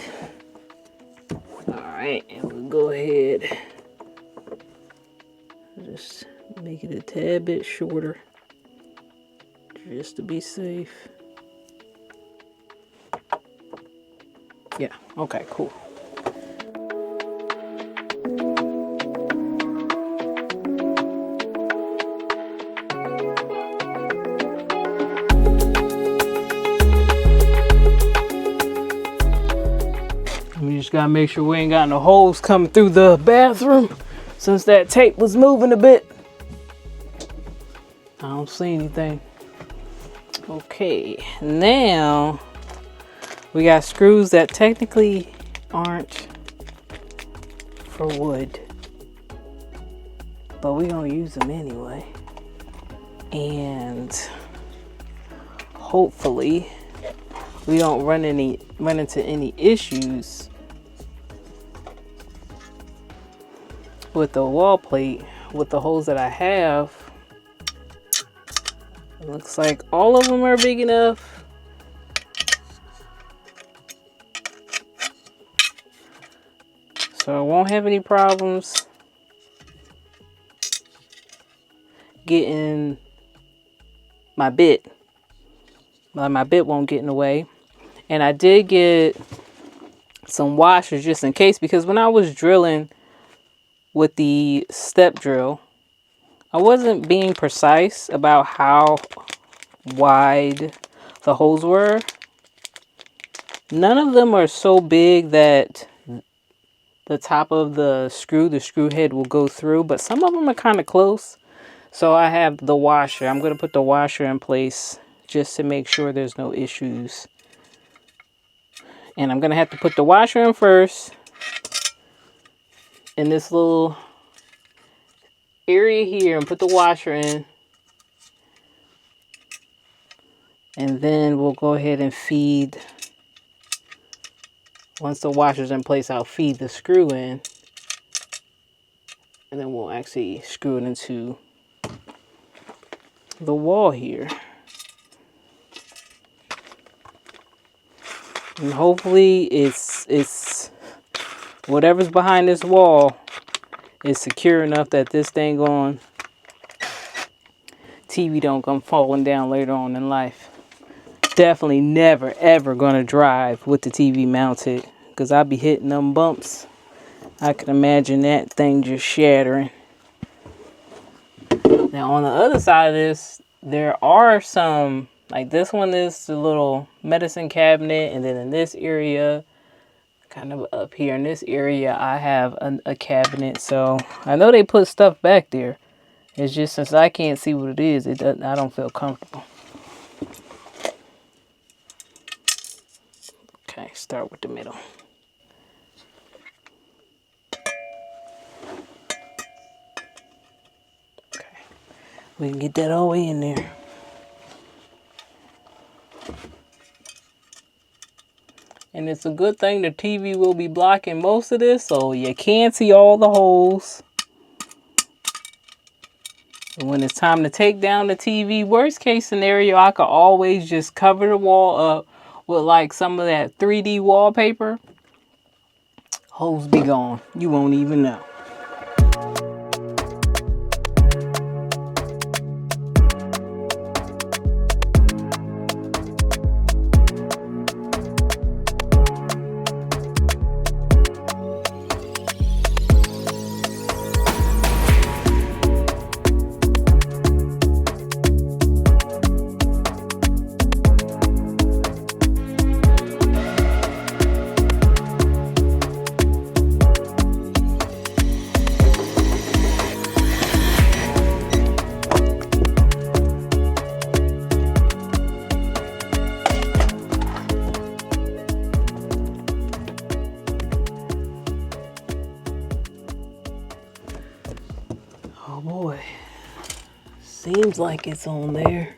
Alright, and we'll go ahead. Just make it a tad bit shorter, just to be safe. Yeah, okay, cool. We just gotta make sure we ain't got no holes coming through the bathroom, since that tape was moving a bit. I don't see anything. Okay, now we got screws that technically aren't for wood, but we're gonna use them anyway. And hopefully we don't run into any issues with the wall plate with the holes that I have. It looks like all of them are big enough. So I won't have any problems getting my bit. My bit won't get in the way. And I did get some washers just in case, because when I was drilling with the step drill, I wasn't being precise about how wide the holes were. None of them are so big that the top of the screw head will go through, but some of them are kind of close. So I have the washer. I'm going to put the washer in place just to make sure there's no issues. And I'm going to have to put the washer in first in this little area here, and put the washer in. And then we'll go ahead and feed, once the washer's in place, I'll feed the screw in. And then we'll actually screw it into the wall here. And hopefully it's whatever's behind this wall is secure enough that this thing on TV don't come falling down later on in life. Definitely never ever gonna drive with the TV mounted, because I'll be hitting them bumps. I can imagine that thing just shattering. Now on the other side of this, there are some, like this one is the little medicine cabinet, and then in this area, kind of up here in this area, I have a cabinet. So I know they put stuff back there. It's just since I can't see what it is, I don't feel comfortable. Okay, start with the middle. Okay, we can get that all the way in there. And it's a good thing the TV will be blocking most of this, so you can't see all the holes. And when it's time to take down the TV, worst case scenario, I could always just cover the wall up with like some of that 3D wallpaper. Holes be gone. You won't even know. Oh boy, seems like it's on there.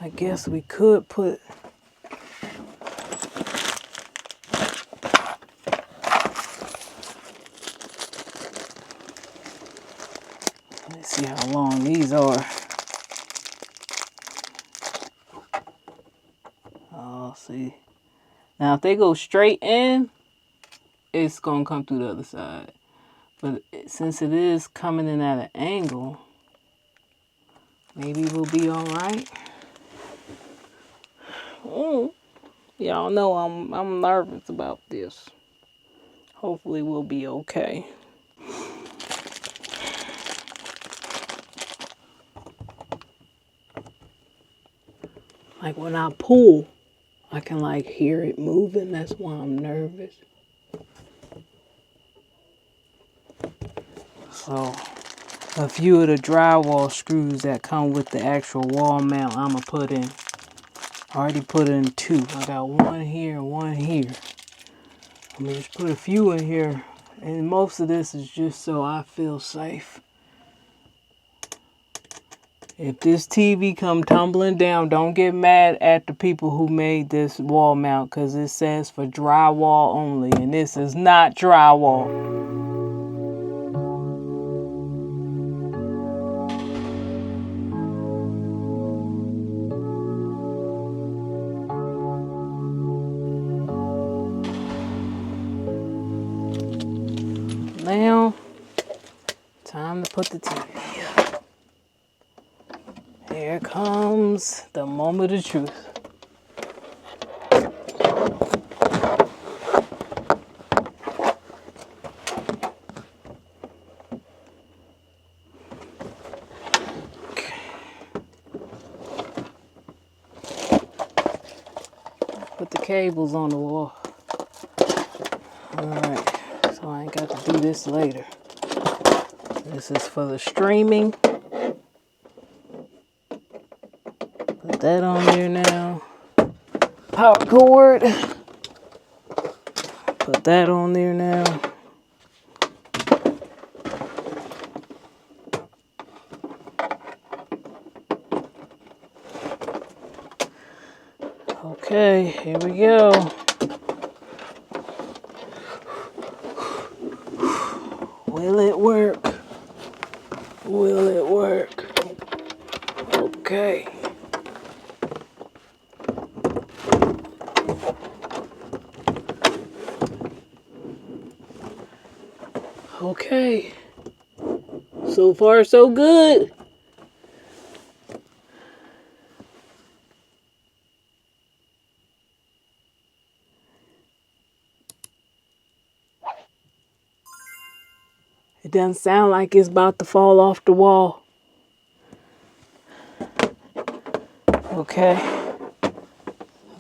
I guess we could put let's see how long these are. Oh, see. Now, if they go straight in, it's going to come through the other side. But since it is coming in at an angle, maybe we'll be all right. Y'all know I'm nervous about this. Hopefully we'll be okay. Like when I pull, I can like hear it moving. That's why I'm nervous. So a few of the drywall screws that come with the actual wall mount, I'm gonna put in. I already put in 2. I got one here and one here. I'm gonna just put a few in here, and most of this is just so I feel safe. If this TV come tumbling down, don't get mad at the people who made this wall mount, because it says for drywall only, and this is not drywall. Now, time to put the TV up. Here comes the moment of truth. Okay. Put the cables on the wall. Alright, so I ain't got to do this later. This is for the streaming. Put that on there now. Power cord. Put that on there now. Okay, here we go. Will it work? Will it work? Okay. Okay. So far, so good. It doesn't sound like it's about to fall off the wall. Okay. I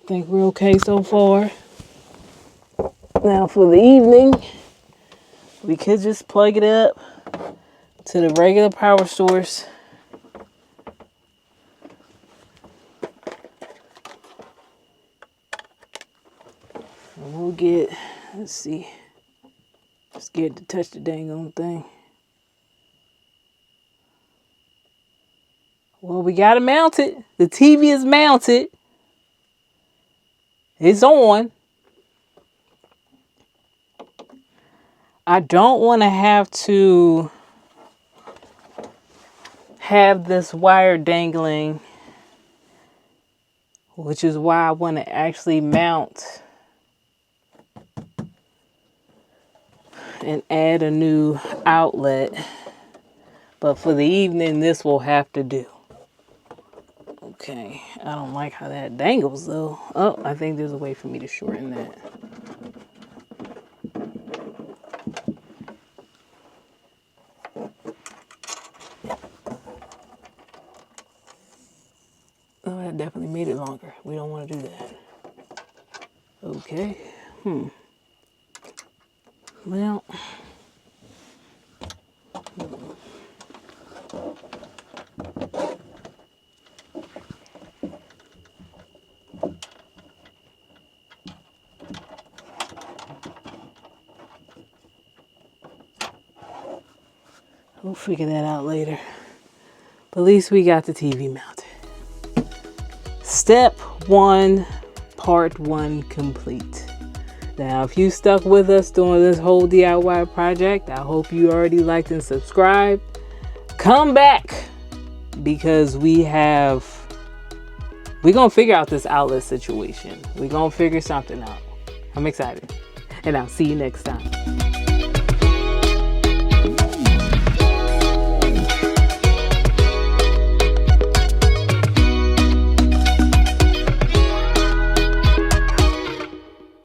think we're okay so far. Now for the evening, we could just plug it up to the regular power source. And we'll get, let's see, scared to touch the dang on thing. Well, we got it mounted. The TV is mounted. It's on. I don't want to have this wire dangling, which is why I want to actually mount and add a new outlet. But for the evening, this will have to do. Okay, I don't like how that dangles though. Oh, I think there's a way for me to shorten that. Oh, that definitely made it longer. We don't want to do that. Okay. Well. We'll figure that out later. But at least we got the TV mounted. Step 1, part 1 complete. Now, if you stuck with us during this whole DIY project, I hope you already liked and subscribed. Come back, because we're gonna figure out this outlet situation. We're gonna figure something out. I'm excited. And I'll see you next time.